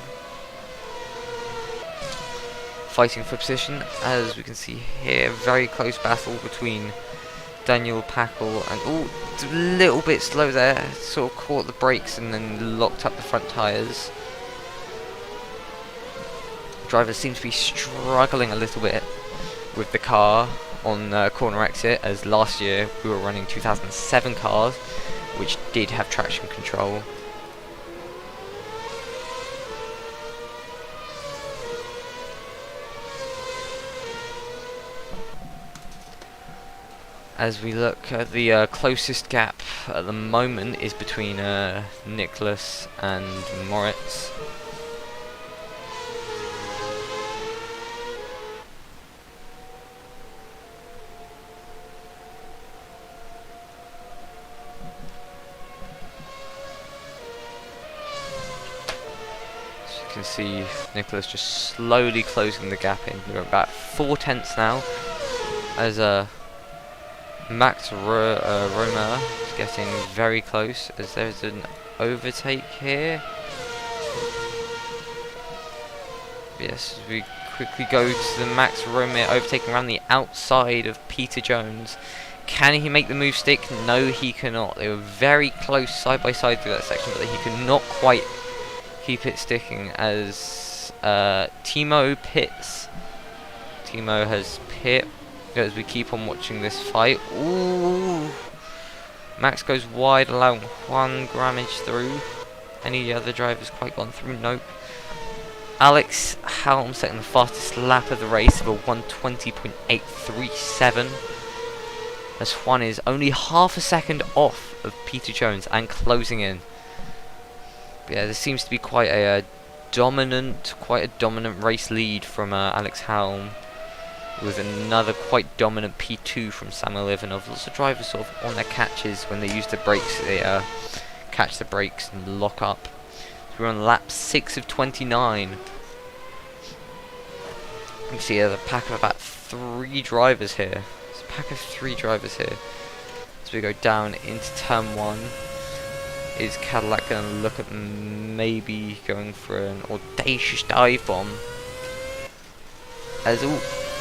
for position. As we can see here, very close battle between Daniel Packel and it's a little bit slow there, sort of caught the brakes and then locked up the front tyres. Drivers seem to be struggling a little bit with the car on corner exit, as last year we were running 2007 cars which did have traction control. As we look at the closest gap at the moment is between Nicholas and Moritz. As you can see, Nicholas just slowly closing the gap in. We're about 4 tenths now, as Max Roma is getting very close, as there's an overtake here. Yes, as we quickly go to the Max Roma overtaking around the outside of Peter Jones. Can he make the move stick? No, he cannot. They were very close side by side through that section, but he could not quite keep it sticking, as Timo pits. Timo has pit. As we keep on watching this fight. Ooh! Max goes wide, allowing Juan Grammage through. Any other drivers quite gone through? Nope. Alex Helm setting the fastest lap of the race of a 1:20.837. As Juan is only half a second off of Peter Jones and closing in. But yeah, there seems to be quite a dominant race lead from Alex Helm, with another quite dominant P2 from Samuel Ivanov. Lots of drivers sort of on their catches when they use the brakes. They catch the brakes and lock up. So we're on lap 6 of 29. You can see a pack of about 3 drivers here. It's a pack of 3 drivers here. As we go down into turn 1, is Cadillac going to look at maybe going for an audacious dive bomb? As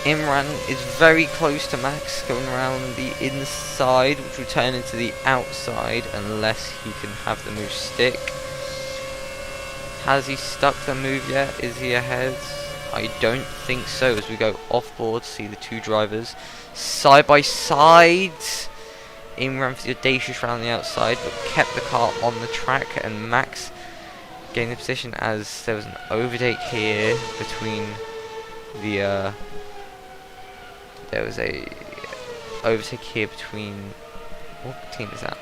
Imran is very close to Max, going around the inside, which will turn into the outside unless he can have the move stick. Has he stuck the move yet? Is he ahead? I don't think so, as we go off board to see the 2 drivers side by side. Imran for the audacious round the outside, but kept the car on the track, and Max gained the position as there was an overtake here between the there was a overtake here between, what team is that?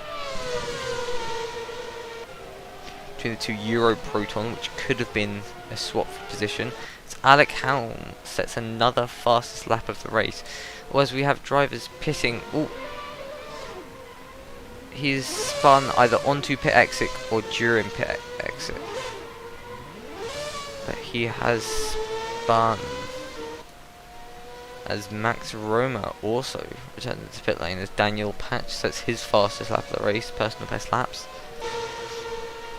Between the 2 Euro Proton, which could have been a swap for position. It's Alec Helm sets another fastest lap of the race. Whereas we have drivers pitting. He's spun either onto pit exit or during pit exit. But he has spun. As Max Roma also returns to pit lane as Daniel Patch sets his fastest lap of the race, personal best laps.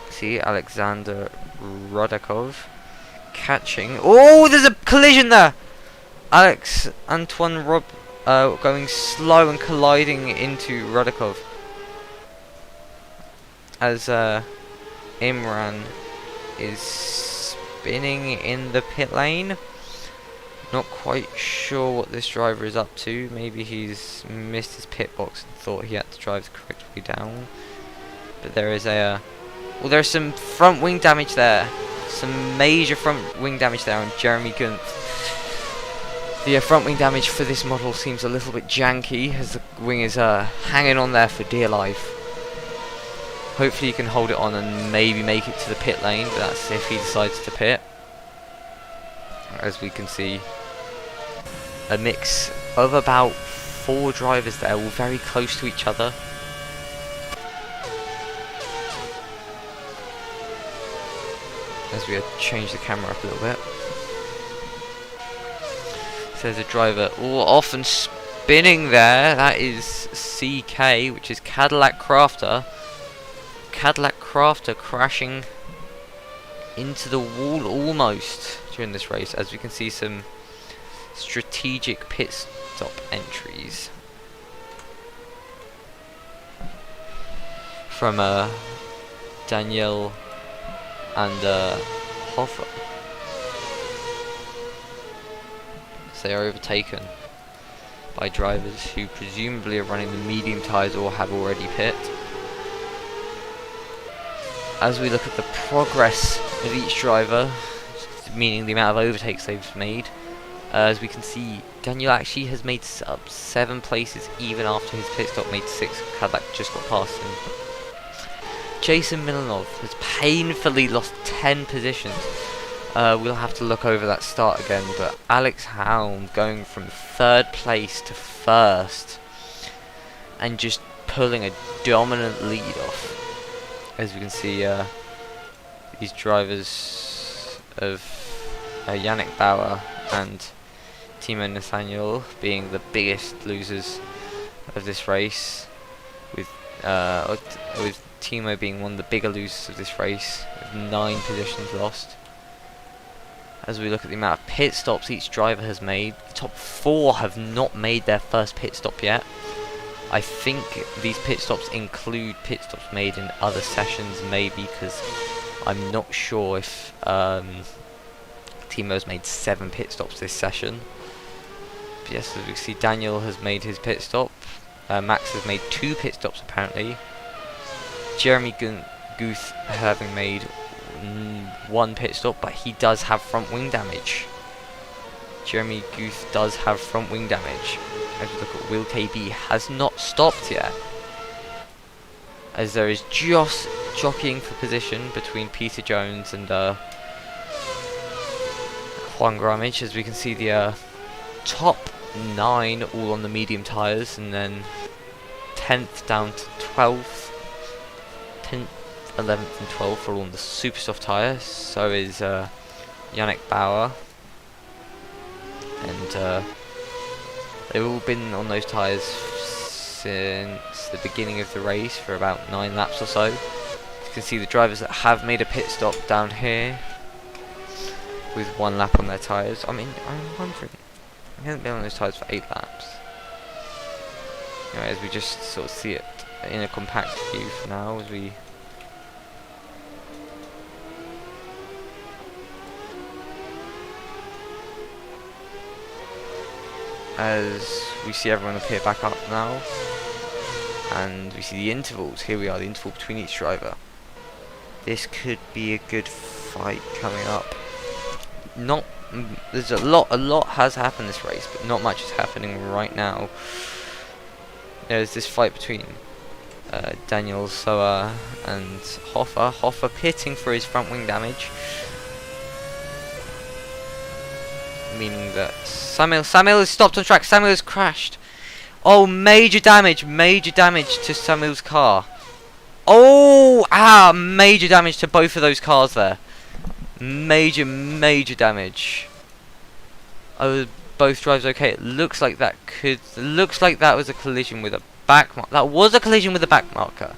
See Alexander Rodakov catching. Oh, there's a collision there! Alex Antoine Rob going slow and colliding into Rodakov. As Imran is spinning in the pit lane. Not quite sure what this driver is up to. Maybe he's missed his pit box and thought he had to drive the correct way down. But there is a well, there's some front wing damage there. Some major front wing damage there on Jeremy Gunt. The front wing damage for this model seems a little bit janky as the wing is hanging on there for dear life. Hopefully you can hold it on and maybe make it to the pit lane, but that's if he decides to pit. As we can see, a mix of about 4 drivers there, all very close to each other. As we change the camera up a little bit. So there's a driver all off and spinning there. That is CK, which is Cadillac Crafter. Cadillac Crafter crashing into the wall almost during this race, as we can see some strategic pit stop entries from Daniel and Hoffa. So they are overtaken by drivers who presumably are running the medium tyres or have already pit. As we look at the progress of each driver, meaning the amount of overtakes they've made, as we can see, Daniel actually has made up 7 places even after his pit stop made 6. Cadillac just got past him. Jason Milanov has painfully lost 10 positions. We'll have to look over that start again, but Alex Helm going from 3rd place to 1st and just pulling a dominant lead off. As we can see, these drivers of Yannick Bauer and Timo Nathaniel being the biggest losers of this race, with Timo being one of the bigger losers of this race, with 9 positions lost. As we look at the amount of pit stops each driver has made, the top 4 have not made their first pit stop yet. I think these pit stops include pit stops made in other sessions, maybe, because I'm not sure if Timo's made 7 pit stops this session. But yes, as we see, Daniel has made his pit stop. Max has made 2 pit stops apparently. Jeremy Guth having made 1 pit stop, but he does have front wing damage. Jeremy Guth does have front wing damage. As we look at Will KB, has not stopped yet, as there is just jockeying for position between Peter Jones and Juan Gramage. As we can see, the top 9 all on the medium tyres, and then 10th down to 12th, 10th, 11th and 12th are all on the super soft tyres. So is Yannick Bauer, and they've all been on those tyres since the beginning of the race for about 9 laps or so. You can see the drivers that have made a pit stop down here with 1 lap on their tyres. I mean, I'm wondering, I haven't been on those tyres for 8 laps. Anyway, as we just sort of see it in a compact view for now, as we see everyone appear back up now, and we see the intervals. Here we are, the interval between each driver. This could be a good fight coming up. There's a lot has happened this race, but not much is happening right now. There's this fight between Daniel Soa and Hoffa. Hoffa pitting for his front wing damage, meaning that Samuel is stopped on track. Samuel has crashed. Oh, major damage to Samuel's car. Oh, major damage to both of those cars there. Major damage. Are both drives okay? It looks like that was a collision with a back marker. That was a collision with a back marker.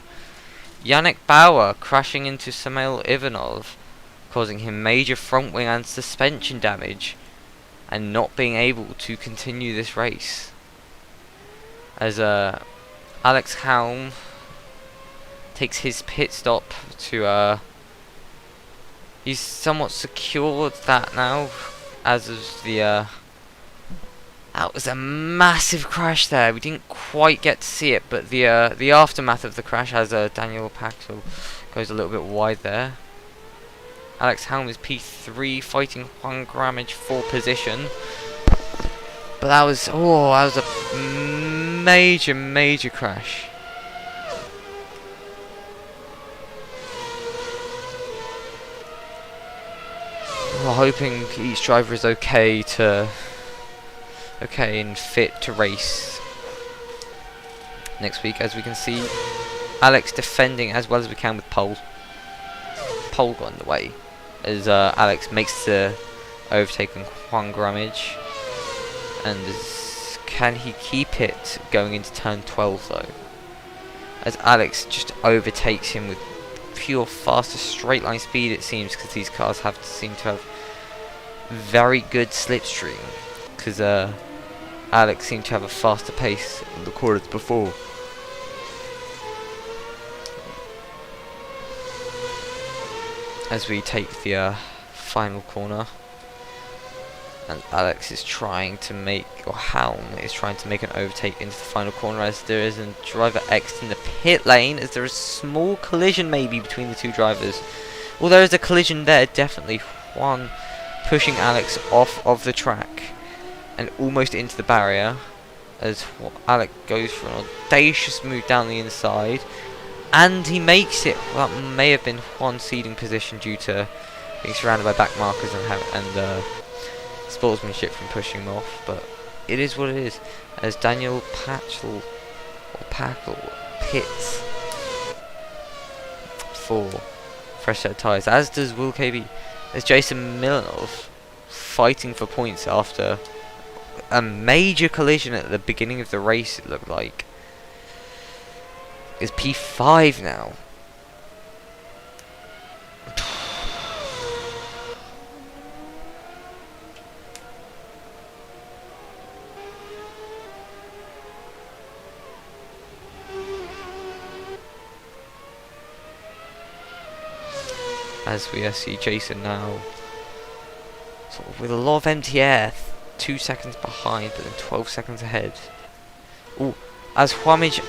Yannick Bauer crashing into Samuel Ivanov, causing him major front wing and suspension damage, and not being able to continue this race. As Alex Helm takes his pit stop to he's somewhat secured that now, as is the that was a massive crash there. We didn't quite get to see it, but the aftermath of the crash, as Daniel Paxel goes a little bit wide there. Alex Helm is P3, fighting Juan Gramage for position. But that was a major crash. We're hoping each driver is okay and fit to race next week. As we can see, Alex defending as well as we can with pole going the way, as Alex makes the overtake on Juan Gramage, and can he keep it going into turn 12 though, as Alex just overtakes him with pure faster straight line speed, it seems, because these cars seem to have very good slipstream, because Alex seemed to have a faster pace in the quarters before. As we take the final corner, and Alex is trying to make, or Helm is trying to make an overtake into the final corner, as there is a driver X in the pit lane, as there is a small collision maybe between the two drivers. Well, there is a collision there, definitely. Juan pushing Alex off of the track and almost into the barrier, as Alex goes for an audacious move down the inside, and he makes it. Well, that may have been Juan's seeding position due to being surrounded by back markers and sportsmanship from pushing him off, but it is what it is, as Daniel Paxel pits for fresh set of tyres, as does Will KB, as Jason Milanov fighting for points after a major collision at the beginning of the race, it looked like, is P5 now. As we see Jason now sort of with a lot of empty air, 2 seconds behind but then 12 seconds ahead. Ooh, as Juan Gramage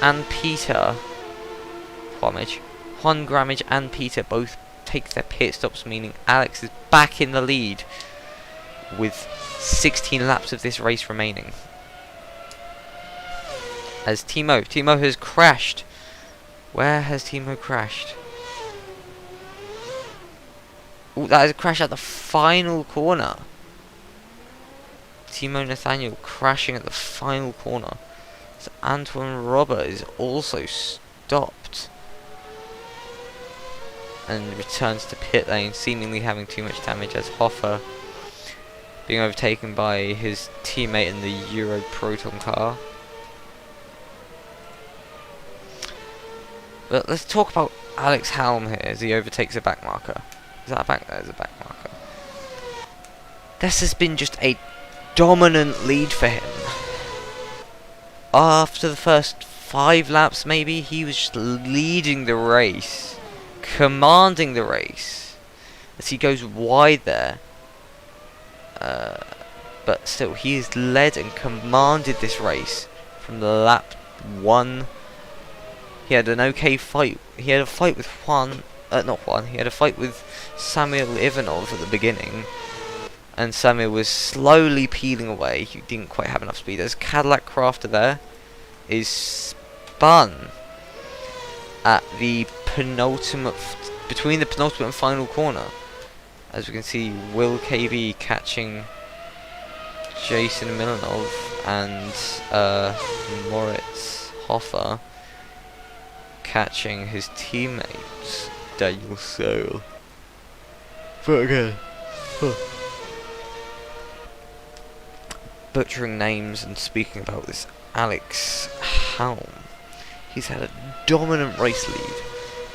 and Peter both take their pit stops, meaning Alex is back in the lead with 16 laps of this race remaining. As Timo has crashed. Where has Timo crashed? Oh, that is a crash at the final corner. Timo Nathaniel crashing at the final corner. So Antoine Robert is also stopped and returns to pit lane, seemingly having too much damage, as Hoffer being overtaken by his teammate in the Euro Proton car. But let's talk about Alex Helm here as he overtakes a back marker. Is that a back? That is a back marker. This has been just a dominant lead for him. After the first 5 laps maybe, he was just leading the race, commanding the race, as he goes wide there. But still, he has led and commanded this race from the lap 1. He had an okay fight. He had a fight with he had a fight with Samuel Ivanov at the beginning, and Samuel was slowly peeling away. He didn't quite have enough speed. As Cadillac Crafter there is spun at the penultimate, between the penultimate and final corner. As we can see, Will KB catching Jason Milanov and Moritz Hoffer catching his teammates Daniel Searle. But again, butchering names and speaking about this Alex Helm. He's had a dominant race lead.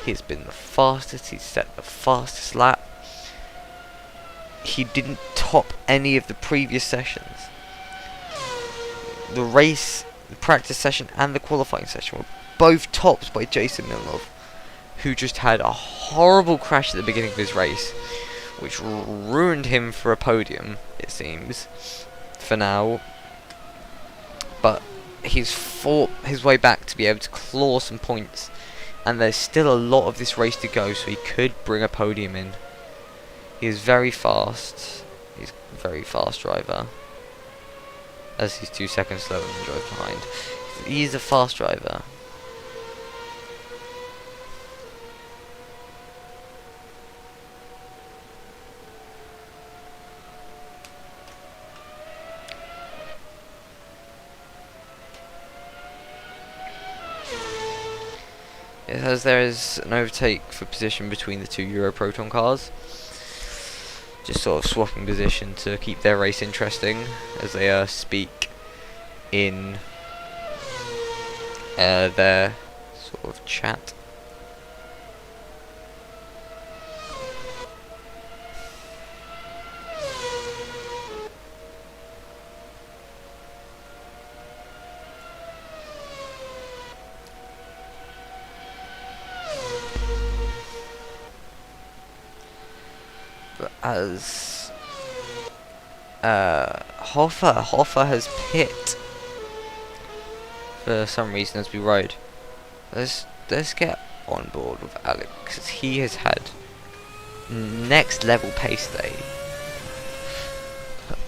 He's been the fastest, he's set the fastest lap. He didn't top any of the previous sessions. The race, the practice session and the qualifying session were both topped by Jason Milnov, who just had a horrible crash at the beginning of his race, which ruined him for a podium, it seems, for now. But he's fought his way back to be able to claw some points, and there's still a lot of this race to go, so he could bring a podium in. He is very fast. He's a very fast driver, as he's 2 seconds slower than the driver behind. He's a fast driver. As there is an overtake for position between the two Europroton cars, just sort of swapping position to keep their race interesting as they speak in their sort of chat. As Hoffer has pit for some reason as we ride. Let's get on board with Alex, because he has had next level pace day.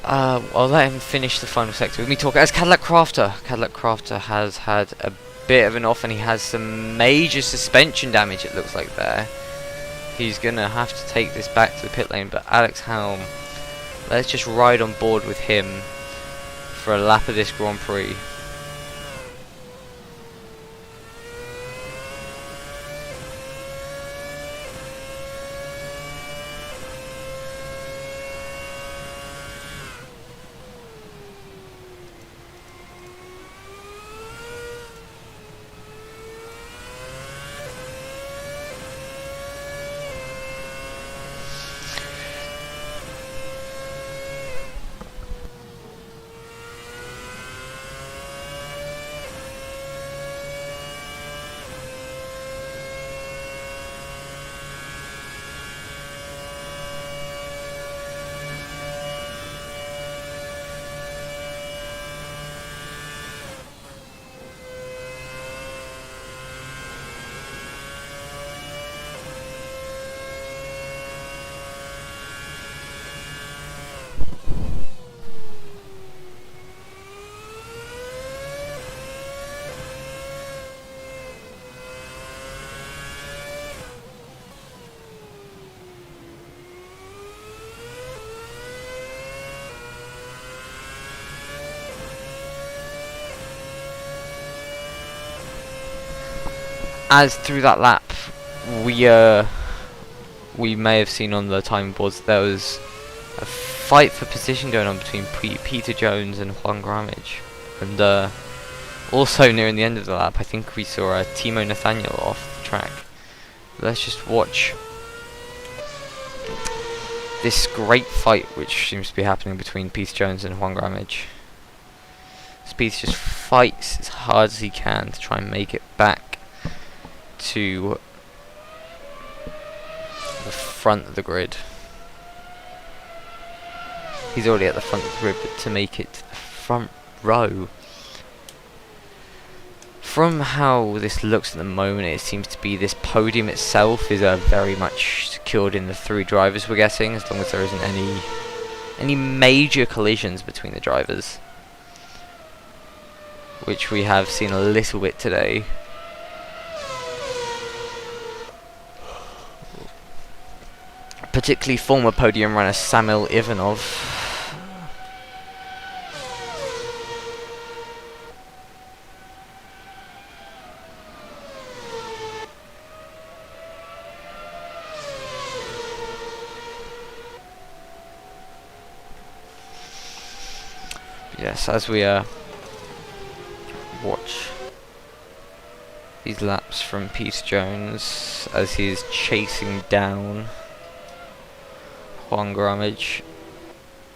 I'll let him finish the final sector with me talking as Cadillac Crafter. Cadillac Crafter has had a bit of an off, and he has some major suspension damage, it looks like there. He's gonna have to take this back to the pit lane, but Alex Helm, let's just ride on board with him for a lap of this Grand Prix. As through that lap, we may have seen on the timing boards there was a fight for position going on between Peter Jones and Juan Gramage, and also nearing the end of the lap, I think we saw Timo Nathaniel off the track. Let's just watch this great fight which seems to be happening between Peter Jones and Juan Gramage. Peter just fights as hard as he can to try and make it back to the front of the grid. He's already at the front of the grid, but to make it to the front row. From how this looks at the moment, it seems to be this podium itself is very much secured in the 3 drivers, we're guessing, as long as there isn't any major collisions between the drivers, which we have seen a little bit today. Particularly former podium runner Samuel Ivanov. yes, as we watch these laps from Peter Jones as he is chasing down Juan Grammage,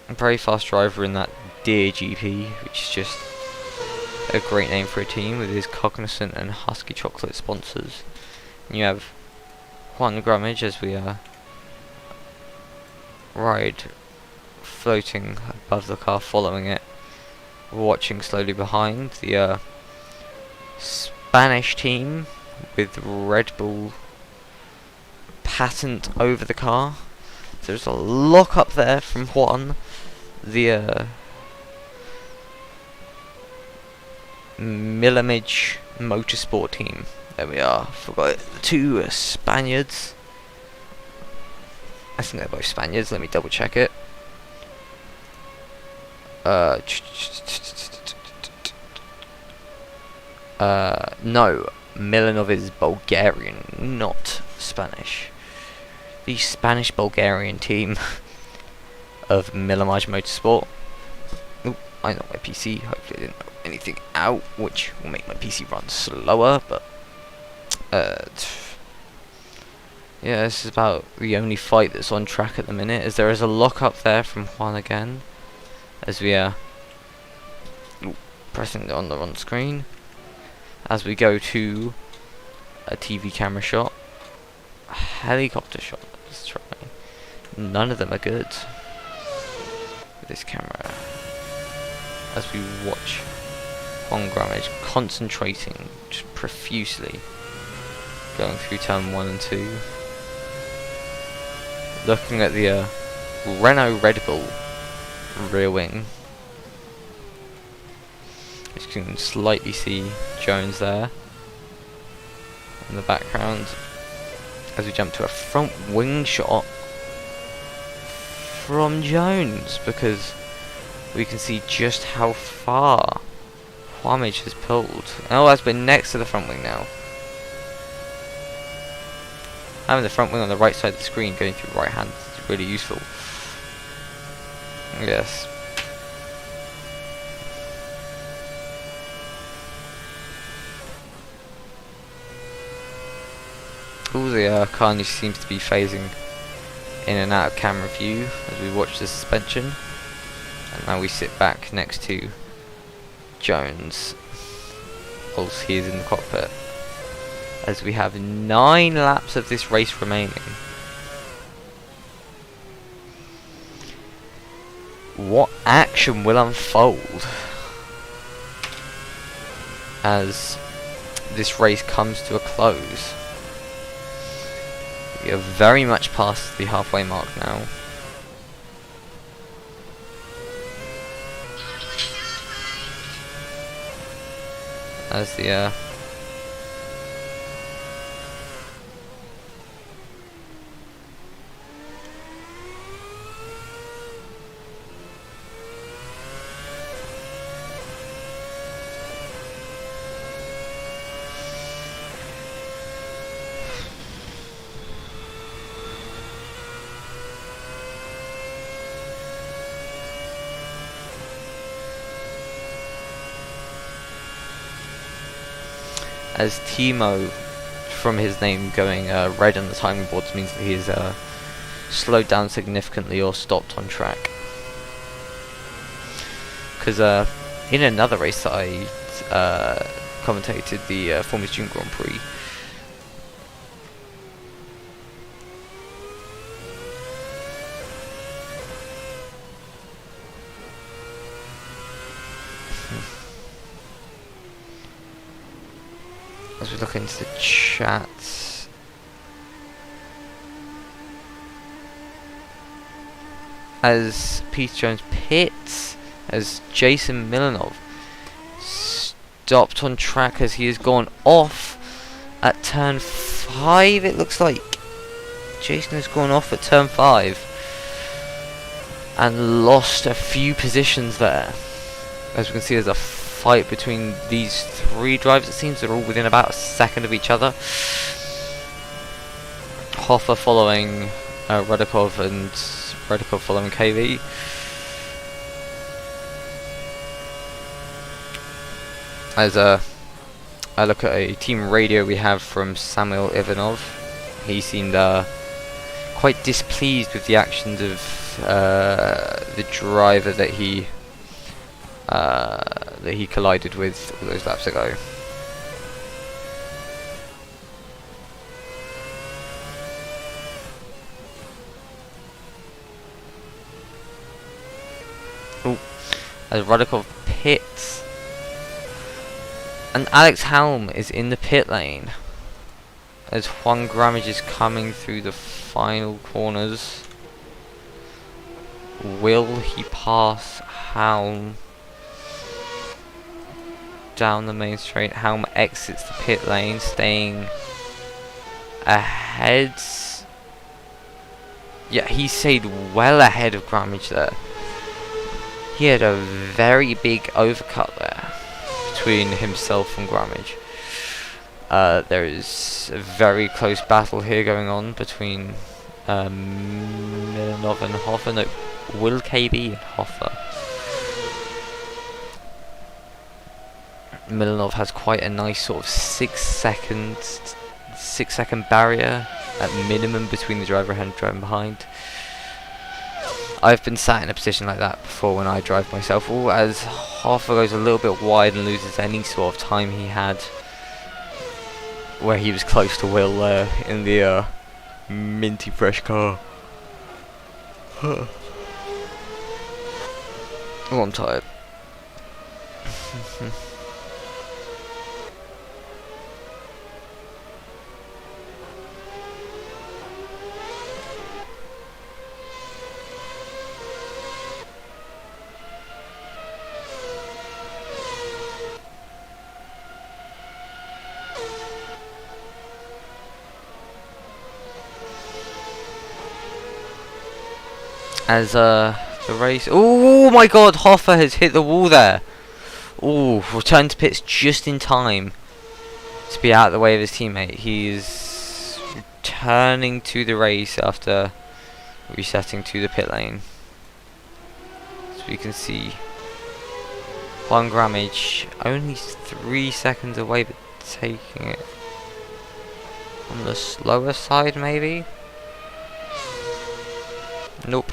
a very fast driver in that Deer GP, which is just a great name for a team with his Cognizant and Husky Chocolate sponsors. And you have Juan Grammage as we ride floating above the car, following it, watching slowly behind the Spanish team with Red Bull patent over the car. So there's a lock up there from Juan, the Millimage Motorsport team. There we are. Forgot the two Spaniards. I think they're both Spaniards. Let me double check it. No, Milanov is Bulgarian, not Spanish. The Spanish-Bulgarian team of Millimage Motorsport. Ooh, I know my PC. Hopefully I didn't know anything out, which will make my PC run slower, but yeah, this is about the only fight that's on track at the minute, as there is a lock up there from Juan again, as we are pressing on the on screen, as we go to a TV camera shot, a helicopter shot. Let's try. None of them are good with this camera, as we watch Juan Grammage concentrating profusely, going through turn 1 and 2, looking at the Renault Red Bull rear wing. You can slightly see Jones there in the background, as we jump to a front wing shot from Jones, because we can see just how far Juamage has pulled. Oh, that's been next to the front wing now. Having the front wing on the right side of the screen going through right hand is really useful. Yes. All the car seems to be phasing in and out of camera view as we watch the suspension. And now we sit back next to Jones whilst he is in the cockpit, as we have 9 laps of this race remaining. What action will unfold as this race comes to a close? We are very much past the halfway mark now. As the as Timo, from his name going red on the timing boards, means that he is slowed down significantly or stopped on track. Because in another race that I commentated, the Formula June Grand Prix, as we look into the chat, as Peter Jones pits, as Jason Milanov stopped on track as he has gone off at turn 5, it looks like. Jason has gone off at turn 5 and lost a few positions there. As we can see, there's a fight between these 3 drivers. It seems they're all within about a second of each other. Hoffa following Redakov, and Redakov following KV. As I look at a team radio we have from Samuel Ivanov, he seemed quite displeased with the actions of the driver that he collided with all those laps ago. Ooh, as Rudakov pits, and Alex Helm is in the pit lane as Juan Grammage is coming through the final corners. Will he pass Helm down the main straight? Helm exits the pit lane, staying ahead. Yeah, he stayed well ahead of Grammage there. He had a very big overcut there between himself and Grammage. There is a very close battle here going on between Milanov and Hoffer. No, Will KB and Hoffer. Milanov has quite a nice sort of 6 second barrier at minimum between the driver ahead and driver behind. I've been sat in a position like that before when I drive myself. Ooh, as Hoffer goes a little bit wide and loses any sort of time he had, where he was close to Will there in the minty fresh car. Oh, I'm tired. As the race, oh my god, Hoffer has hit the wall there. Oh, return to pits just in time to be out of the way of his teammate. He is returning to the race after resetting to the pit lane. So we can see Juan Grammage only 3 seconds away, but taking it on the slower side maybe. Nope.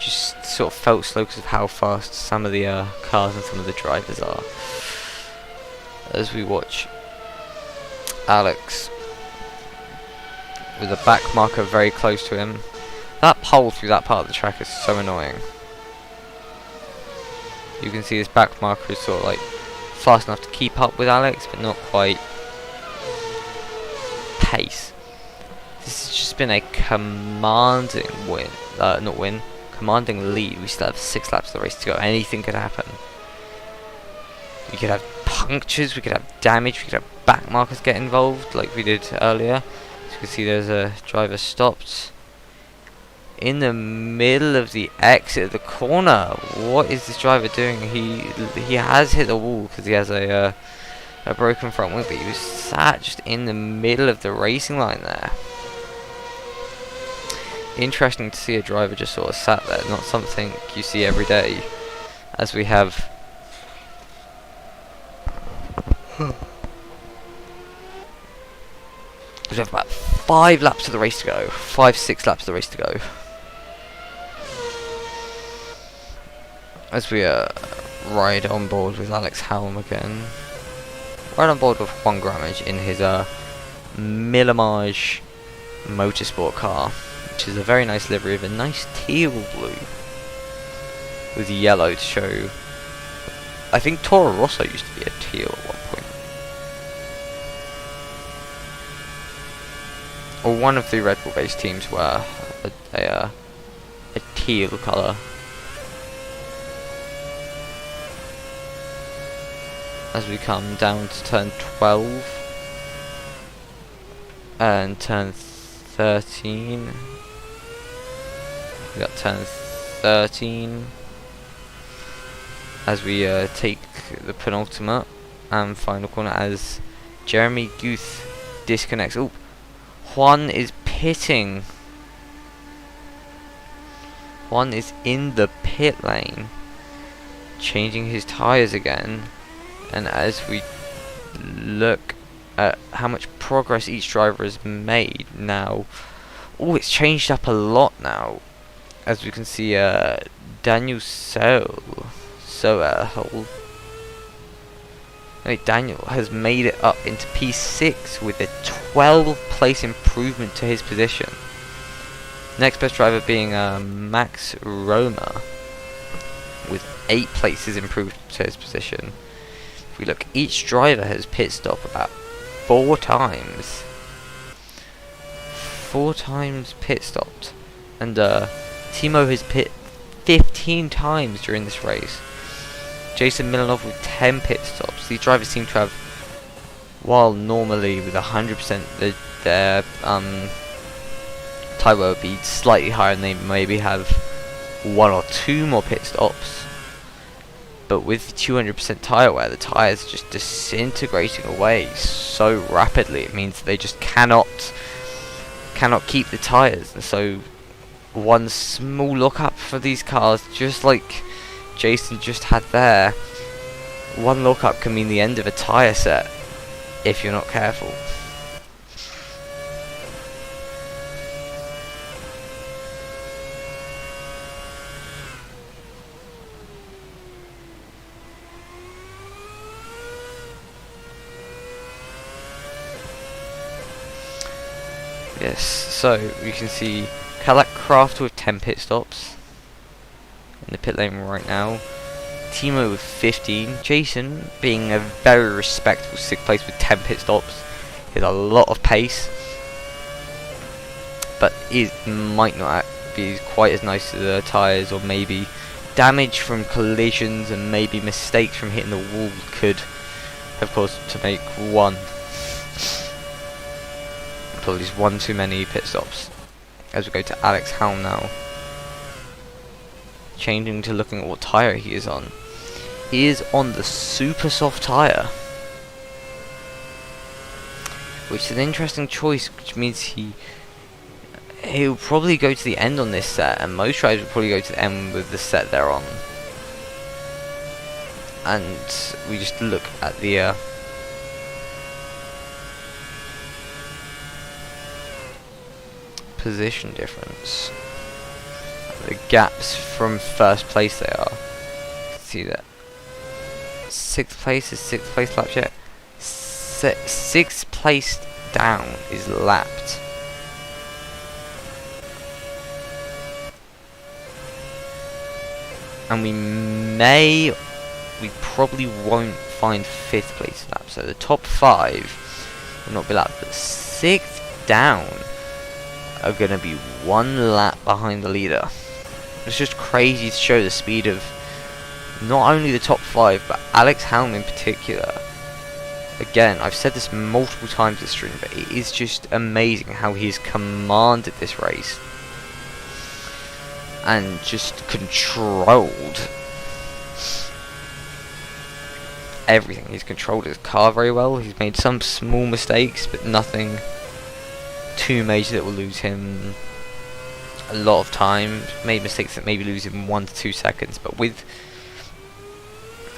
Just sort of felt slow because of how fast some of the cars and some of the drivers are. As we watch Alex with a back marker very close to him. That pole through that part of the track is so annoying. You can see this back marker is sort of like fast enough to keep up with Alex, but not quite pace. This has just been a commanding win, commanding lead. We still have 6 laps of the race to go. Anything could happen. We could have punctures, we could have damage, we could have back markers get involved like we did earlier. As you can see, there's a driver stopped in the middle of the exit of the corner. What is this driver doing? He has hit the wall because he has a broken front wing, but he was sat just in the middle of the racing line there. Interesting to see a driver just sort of sat there, not something you see every day, as we have about 5 laps of the race to go, 5-6 laps of the race to go, as we ride on board with Alex Helm again, ride on board with Juan Grammage in his Millamage Motorsport car, which is a very nice livery of a nice teal blue with yellow to show. I think Toro Rosso used to be a teal at one point, or one of the Red Bull based teams were a teal colour. As we come down to turn 12 and turn 13, we got turn 13 as we take the penultimate and final corner as Jeremy Guth disconnects. Oh, Juan is pitting. Juan is in the pit lane, changing his tyres again, And as we look at how much progress each driver has made now, oh, it's changed up a lot now. As we can see, Daniel Daniel has made it up into P6 with a 12 place improvement to his position. Next best driver being Max Roma with 8 places improved to his position. If we look, each driver has pit stopped about 4 times. 4 times pit stopped. And Timo has pit 15 times during this race. Jason Milanov with 10 pit stops. These drivers seem to have, while normally with 100% their tyre wear would be slightly higher and they maybe have 1 or 2 more pit stops, but with 200% tyre wear, the tyres are just disintegrating away so rapidly. It means they just cannot keep the tyres, and so one small look up for these cars, just like Jason just had there, one look up can mean the end of a tyre set if you're not careful. Yes, so you can see Cadillac Crafter with 10 pit stops in the pit lane right now. Timo with 15. Jason being a very respectable 6th place with 10 pit stops. He has a lot of pace, but it might not be quite as nice to the tyres, or maybe damage from collisions and maybe mistakes from hitting the wall could have caused to make probably just one too many pit stops. As we go to Alex Helm now, changing to looking at what tyre he is on. He is on the super soft tyre, which is an interesting choice, which means he'll probably go to the end on this set, and most drivers will probably go to the end with the set they're on. And we just look at the position difference, the gaps from first place they are. See that 6th place is 6th place lap check. 6th place down is lapped. And we probably won't find 5th place lap, so the top 5 will not be lapped, but 6th down are going to be 1 lap behind the leader. It's just crazy to show the speed of not only the top 5, but Alex Helm in particular. Again, I've said this multiple times this stream, but it is just amazing how he's commanded this race and just controlled everything. He's controlled his car very well. He's made some small mistakes, but nothing too major that will lose him a lot of time. Made mistakes that maybe lose him 1 to 2 seconds, but with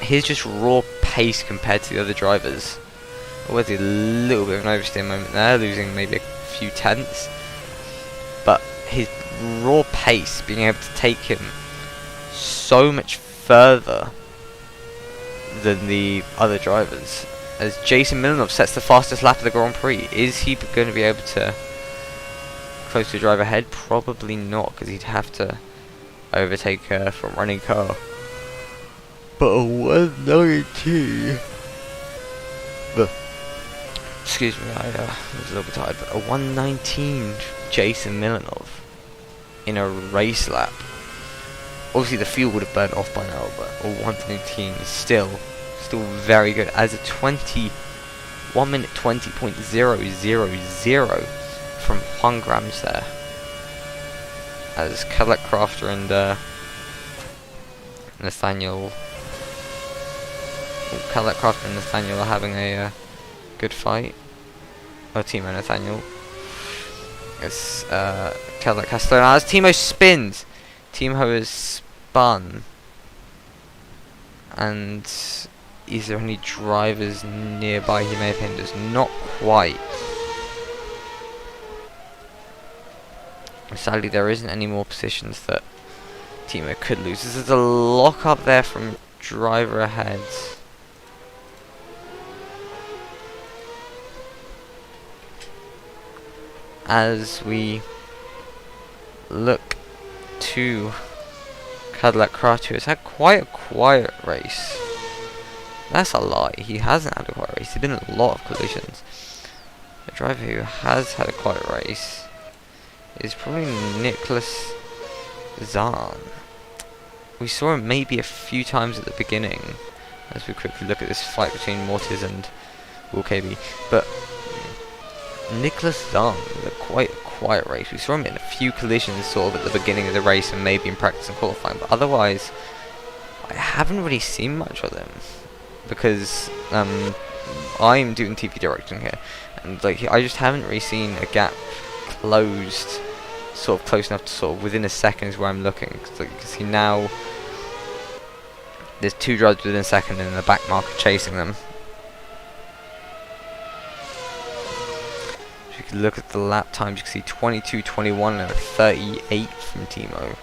his just raw pace compared to the other drivers, or a little bit of an oversteer moment there, losing maybe a few tenths, but his raw pace being able to take him so much further than the other drivers. As Jason Milanov sets the fastest lap of the Grand Prix, is he going to be able to close to the driver ahead? Probably not, because he'd have to overtake a front running car. But a 119, excuse me, I was a little bit tired, but a 119 Jason Milanov in a race lap. Obviously the fuel would have burnt off by now, but a 119 is still very good. As a 1 minute 20.000 from Juan Grams there. As Cadillac Crafter and Nathaniel are having a good fight. Oh, Timo Nathaniel. As Cadillac Castellano, as Timo spins, Timo has spun, and Is there any drivers nearby he may have hindered? Not quite. Sadly, there isn't any more positions that Timo could lose. There's a lock up there from driver ahead. As we look to Cadillac Craft, who has had quite a quiet race. That's a lie. He hasn't had a quiet race. There's been a lot of collisions. The driver who has had a quiet race is probably Nicholas Zahn. We saw him maybe a few times at the beginning, as we quickly look at this fight between Mortis and Will KB. But Nicholas Zahn with quite a quiet race. We saw him in a few collisions sort of at the beginning of the race and maybe in practice and qualifying, but otherwise I haven't really seen much of him, because I'm doing TV directing here, and like I just haven't really seen a gap closed sort of close enough to sort of within a second is where I'm looking. Cause, like, you can see now there's two drivers within a second and the back marker chasing them. If you can look at the lap times, you can see 22:21 and a 38 from Timo.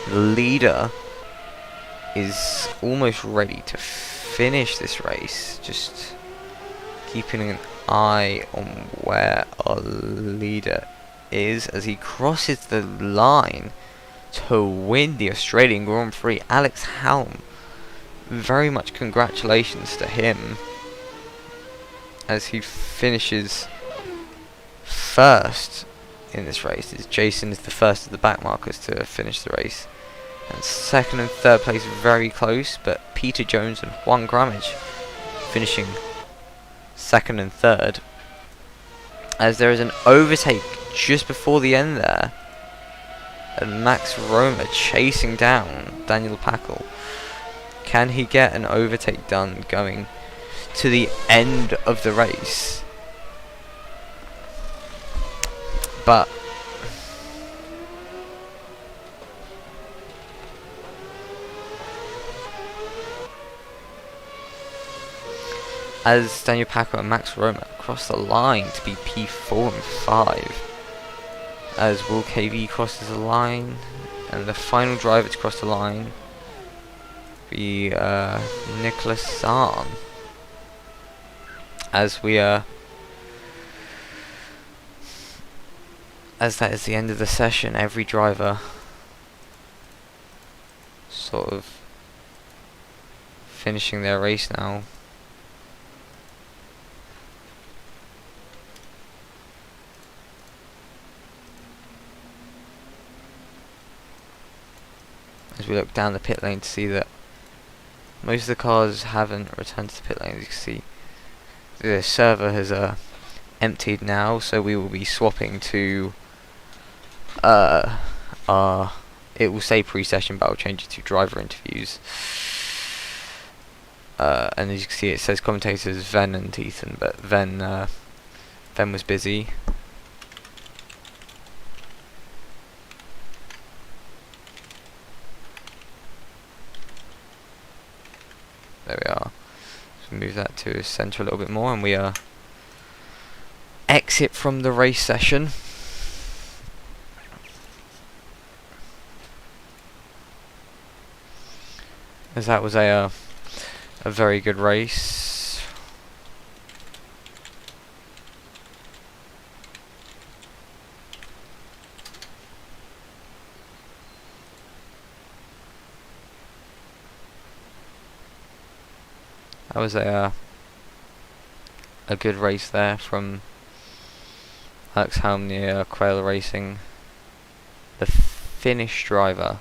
The leader is almost ready to finish this race, just keeping an eye on where our leader is as he crosses the line to win the Australian Grand Prix. Alex Helm, very much congratulations to him as he finishes first in this race. Jason is the first of the back markers to finish the race, and second and third place very close, but Peter Jones and Juan Gramage finishing second and third, as there is an overtake just before the end there, and Max Roma chasing down Daniel Packel. Can he get an overtake done going to the end of the race? But as Daniel Packel and Max Roma cross the line to be P4 and 5, as Will KV crosses the line, and the final driver to cross the line be Nicholas Zahn. As we as that is the end of the session, every driver sort of finishing their race now. As we look down the pit lane to see that most of the cars haven't returned to the pit lane. As you can see, the server has emptied now, so we will be swapping to it will say pre-session, but I'll change it to driver interviews. And as you can see, it says commentators Ven and Ethan, but Ven was busy. There we are. So move that to center a little bit more, and we exit from the race session. As that was a very good race. That was a good race there from Alex Helm near Quail Racing, the Finnish driver.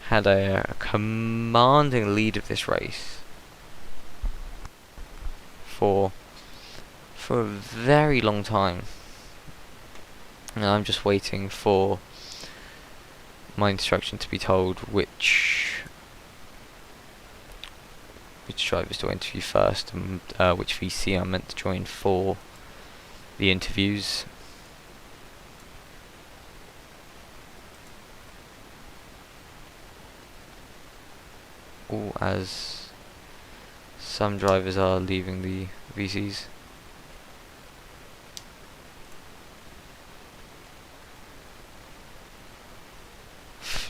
Had a commanding lead of this race for a very long time. And I'm just waiting for my instruction to be told which drivers to interview first, and which VC I'm meant to join for the interviews. Ooh, as some drivers are leaving the VCs.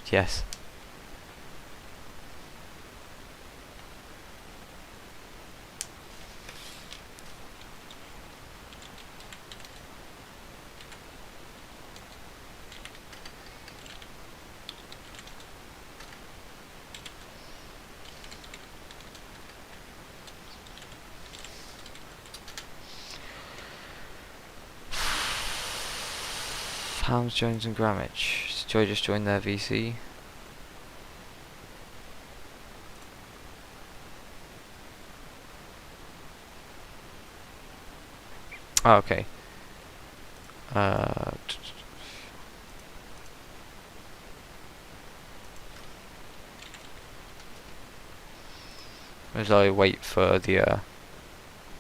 Yes. Helms, Jones and Grammage. Did Joy just join their VC? Oh, okay. As I wait for the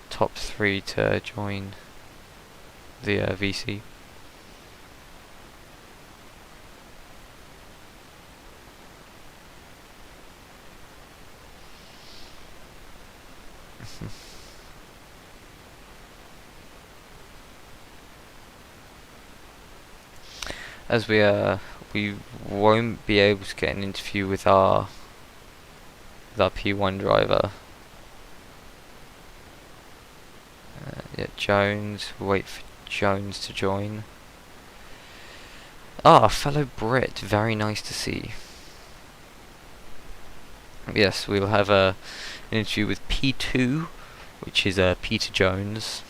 top 3 to join the VC. As we won't be able to get an interview with our P1 driver. Yeah, Jones. We'll wait for Jones to join. Ah, fellow Brit. Very nice to see. Yes, we'll have an interview with P2, which is Peter Jones.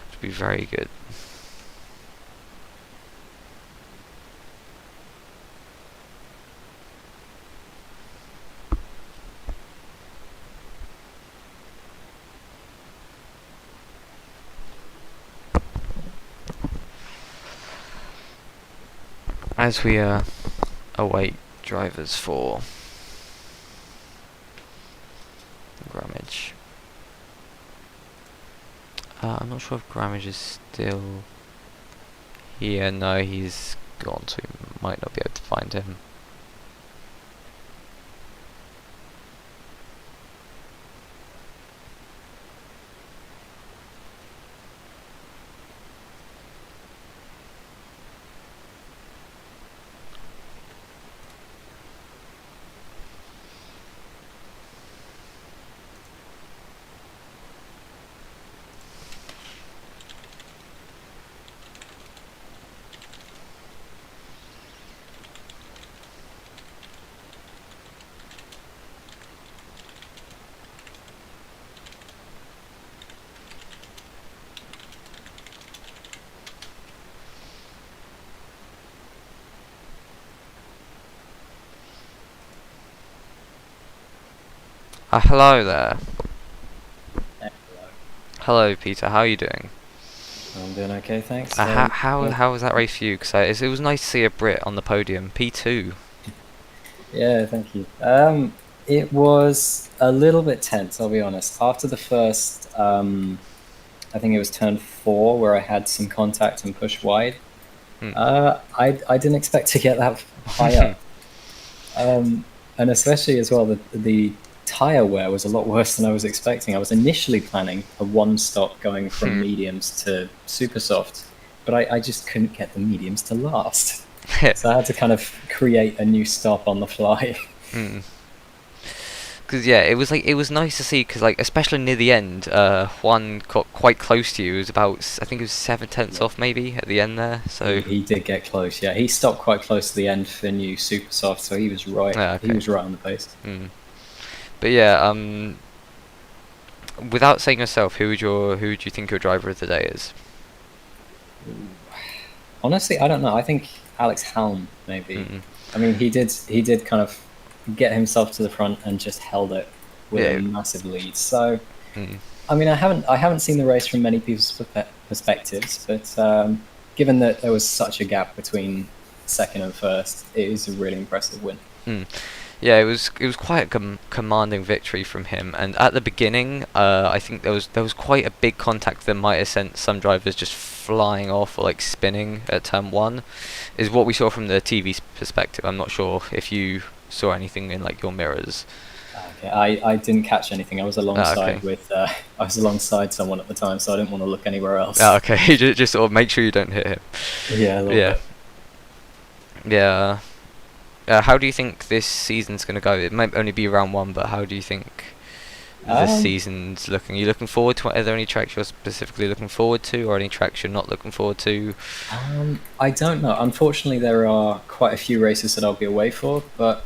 It'll be very good. As we await drivers for Grammage. I'm not sure if Grammage is still here. No, he's gone, so we might not be able to find him. Hello there. Hello. Hello, Peter. How are you doing? I'm doing okay, thanks. How was that race for you? Because it was nice to see a Brit on the podium. P2. Yeah, thank you. It was a little bit tense, I'll be honest. After the first, I think it was turn 4 where I had some contact and pushed wide. I didn't expect to get that high up. And especially as well, the tire wear was a lot worse than I was expecting. I was initially planning a one stop going from mediums to super soft, but I just couldn't get the mediums to last. So I had to kind of create a new stop on the fly. Because yeah, it was nice to see, because especially near the end, Juan got quite close to you. It was about, I think it was 7/10 off maybe at the end there. So he did get close. Yeah, he stopped quite close to the end for new super soft, so he was right. Okay. He was right on the pace. But yeah, without saying yourself, who would you think your driver of the day is? Honestly, I don't know. I think Alex Helm maybe. I mean, he did kind of get himself to the front and just held it with a massive lead. So, I mean, I haven't seen the race from many people's perspectives, but given that there was such a gap between second and first, it is a really impressive win. Yeah, it was quite a commanding victory from him. And at the beginning, I think there was quite a big contact that might have sent some drivers just flying off or like spinning at turn one. Is what we saw from the TV perspective. I'm not sure if you saw anything in like your mirrors. Okay, I didn't catch anything. I was Okay. alongside with I was alongside someone at the time, so I didn't want to look anywhere else. Okay. Just sort of make sure you don't hit him. Yeah, a little Yeah. bit. Yeah. How do you think this season's going to go? It might only be round one, but how do you think the Um, season's looking? Are you looking forward to it? Are there any tracks you're specifically looking forward to, or any tracks you're not looking forward to? I don't know. Unfortunately, there are quite a few races that I'll be away for, but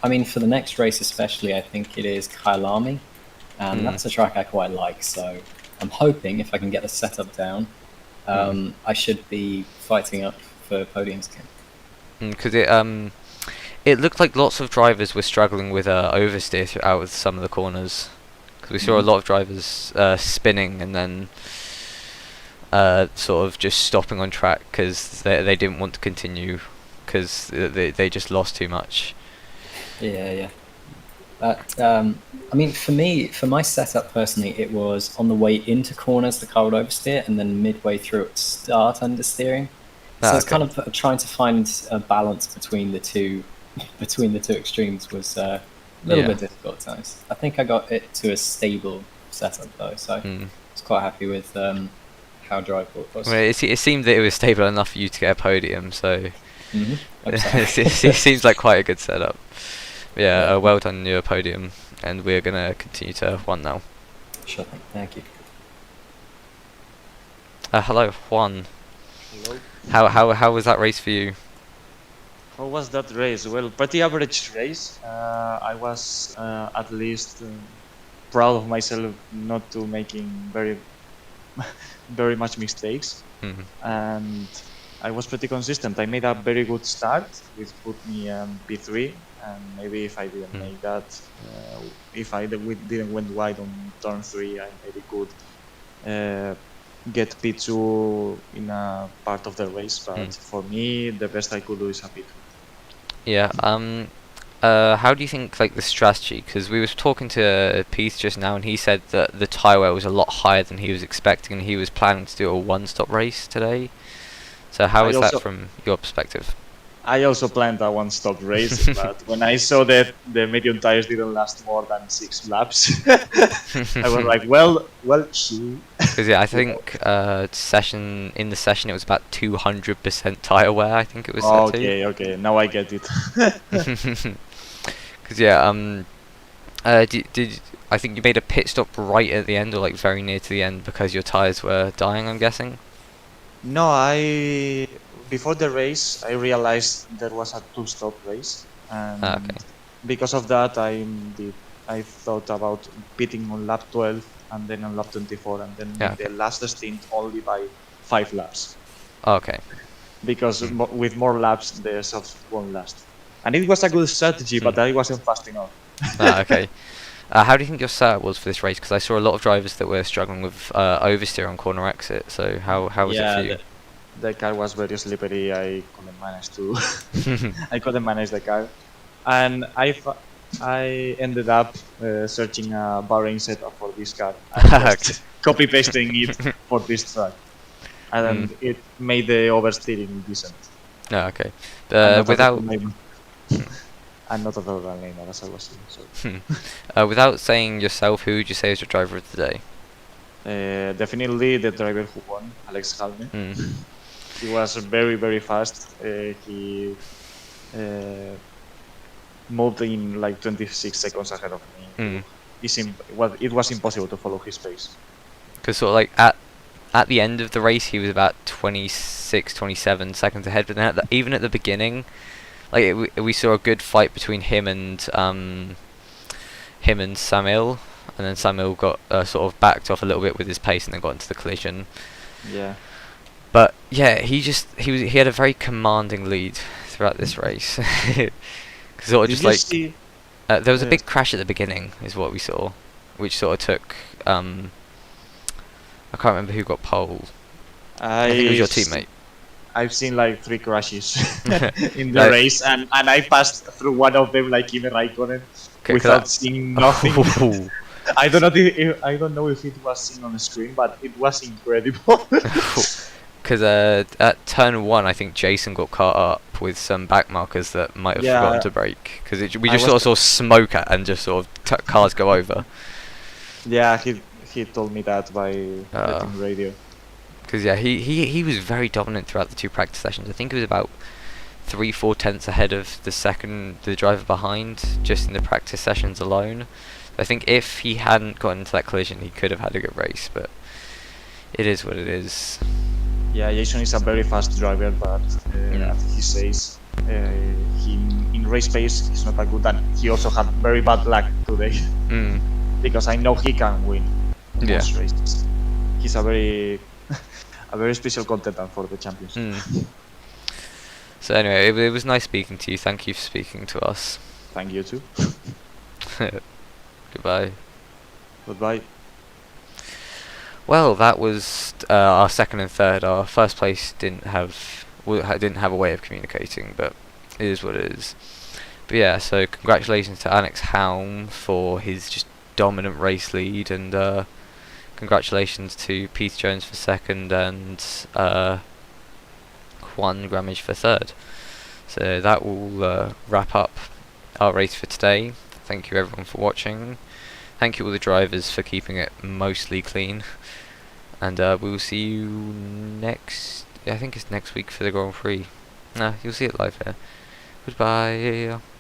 I mean, for the next race especially, I think it is Kyalami, and Mm, that's a track I quite like. So I'm hoping if I can get the setup down, mm, I should be fighting up for podiums again. Because it looked like lots of drivers were struggling with oversteer throughout with some of the corners. Because we saw a Hmm. lot of drivers spinning and then sort of just stopping on track because they didn't want to continue because they just lost too much. Yeah, yeah. But I mean, for me, for my setup personally, it was on the way into corners the car would oversteer, and then midway through it start understeering. So Ah, it's kind okay. of trying to find a balance between the two, between the two extremes was a little Yeah. bit difficult at times. I think I got it to a stable setup though, so I Mm. was quite happy with how drivable it Well, was. it seemed that it was stable enough for you to get a podium, so Hmm. Hope so. it seems like quite a good setup. Yeah, Yeah, well done on your podium, and we're gonna continue to one now. sure thing. Thank you. Hello, Juan. Hello. How was that race for you? How was that race? Well, pretty average race. I was at least proud of myself not to making very much mistakes, Hmm. and I was pretty consistent. I made a very good start, which put me P3, and maybe if I didn't Mm. make that, if I didn't went wide on turn 3, I maybe could uh, get P2 in a part of the race. But Mm. for me, the best I could do is a P3. Yeah. How do you think like the strategy? Because we was talking to Peace just now, and he said that the tire wear was a lot higher than he was expecting, and he was planning to do a one-stop race today. So how I is that also from your perspective? I also planned a one-stop race, but when I saw that the medium tires didn't last more than 6 laps, I was like, well, shoot. Because yeah, I You know. think in the session it was about 200% tire wear. I think it was set to. Okay, now I get it. Because yeah, did I think you made a pit stop right at the end or like very near to the end because your tires were dying? I'm guessing. No, before the race, I realized there was a two-stop race, Ah, and okay. because of that, I thought about pitting on lap 12 and then on lap 24, and then Yeah. make Okay. the last stint only by 5 laps, Okay. because Mm. with more laps, the softs won't last. And it was a good strategy, but Mm. I wasn't fast enough. Ah, okay. How do you think your setup was for this race? Because I saw a lot of drivers that were struggling with oversteer on corner exit. So how was it for Yeah, you? the car was very slippery. I couldn't manage to. I couldn't manage the car, and I ended up searching a barring setup for this car and Okay. just copy pasting it for this track, Mm. and it made the oversteering decent. No, okay. I'm not a Without total lamer. I'm not a total lamer, as I was saying. So. without saying yourself, who would you say is your driver of the day? Definitely the driver who won, Alex Halme. Mm. He was very fast. He uh, moved in like 26 seconds ahead of me. Mm. It was impossible to follow his pace. Because sort of like at the end of the race, he was about 26, 27 seconds ahead. But then even at the beginning, like we saw a good fight between him and Samuel, and then Samuel got sort of backed off a little bit with his pace, and then got into the collision. Yeah. But yeah, he had a very commanding lead throughout this race. Sort of Did just you like see? there was a Uh, big crash at the beginning, is what we saw, which sort of took I can't remember who got pole. I think it was I your s- teammate. I've seen like 3 crashes in the Like, race, and I passed through one of them like in the Raikkonen Okay, 'cause without seeing nothing. Ooh. I don't know if it was seen on the screen, but it was incredible. Because at turn 1, I think Jason got caught up with some back markers that might have forgotten Yeah, to brake. Because we I just was sort of saw smoke and just sort of cars go over. yeah, he told me that by the team radio. Because yeah, he was very dominant throughout the 2 practice sessions. I think it was about 3-4 tenths ahead of the driver behind, just in the practice sessions alone. I think if he hadn't gotten into that collision, he could have had a good race, but it is what it is. Yeah, Jason is a very fast driver, but as he says, he in race pace he's not that good, and he also had very bad luck today. Because I know he can win most races. He's a very a very special contender for the championship. So anyway, it was nice speaking to you. Thank you for speaking to us. Thank you too. Goodbye. Goodbye. Well, that was our second and third. Our first place didn't have a way of communicating, but it is what it is. But yeah, so congratulations to Alex Helm for his just dominant race lead, and congratulations to Peter Jones for second and Juan Grammage for third. So that will wrap up our race for today. Thank you everyone for watching. Thank you all the drivers for keeping it mostly clean. And we will see you next... I think it's next week for the Grand Prix. No, you'll see it live here. Goodbye.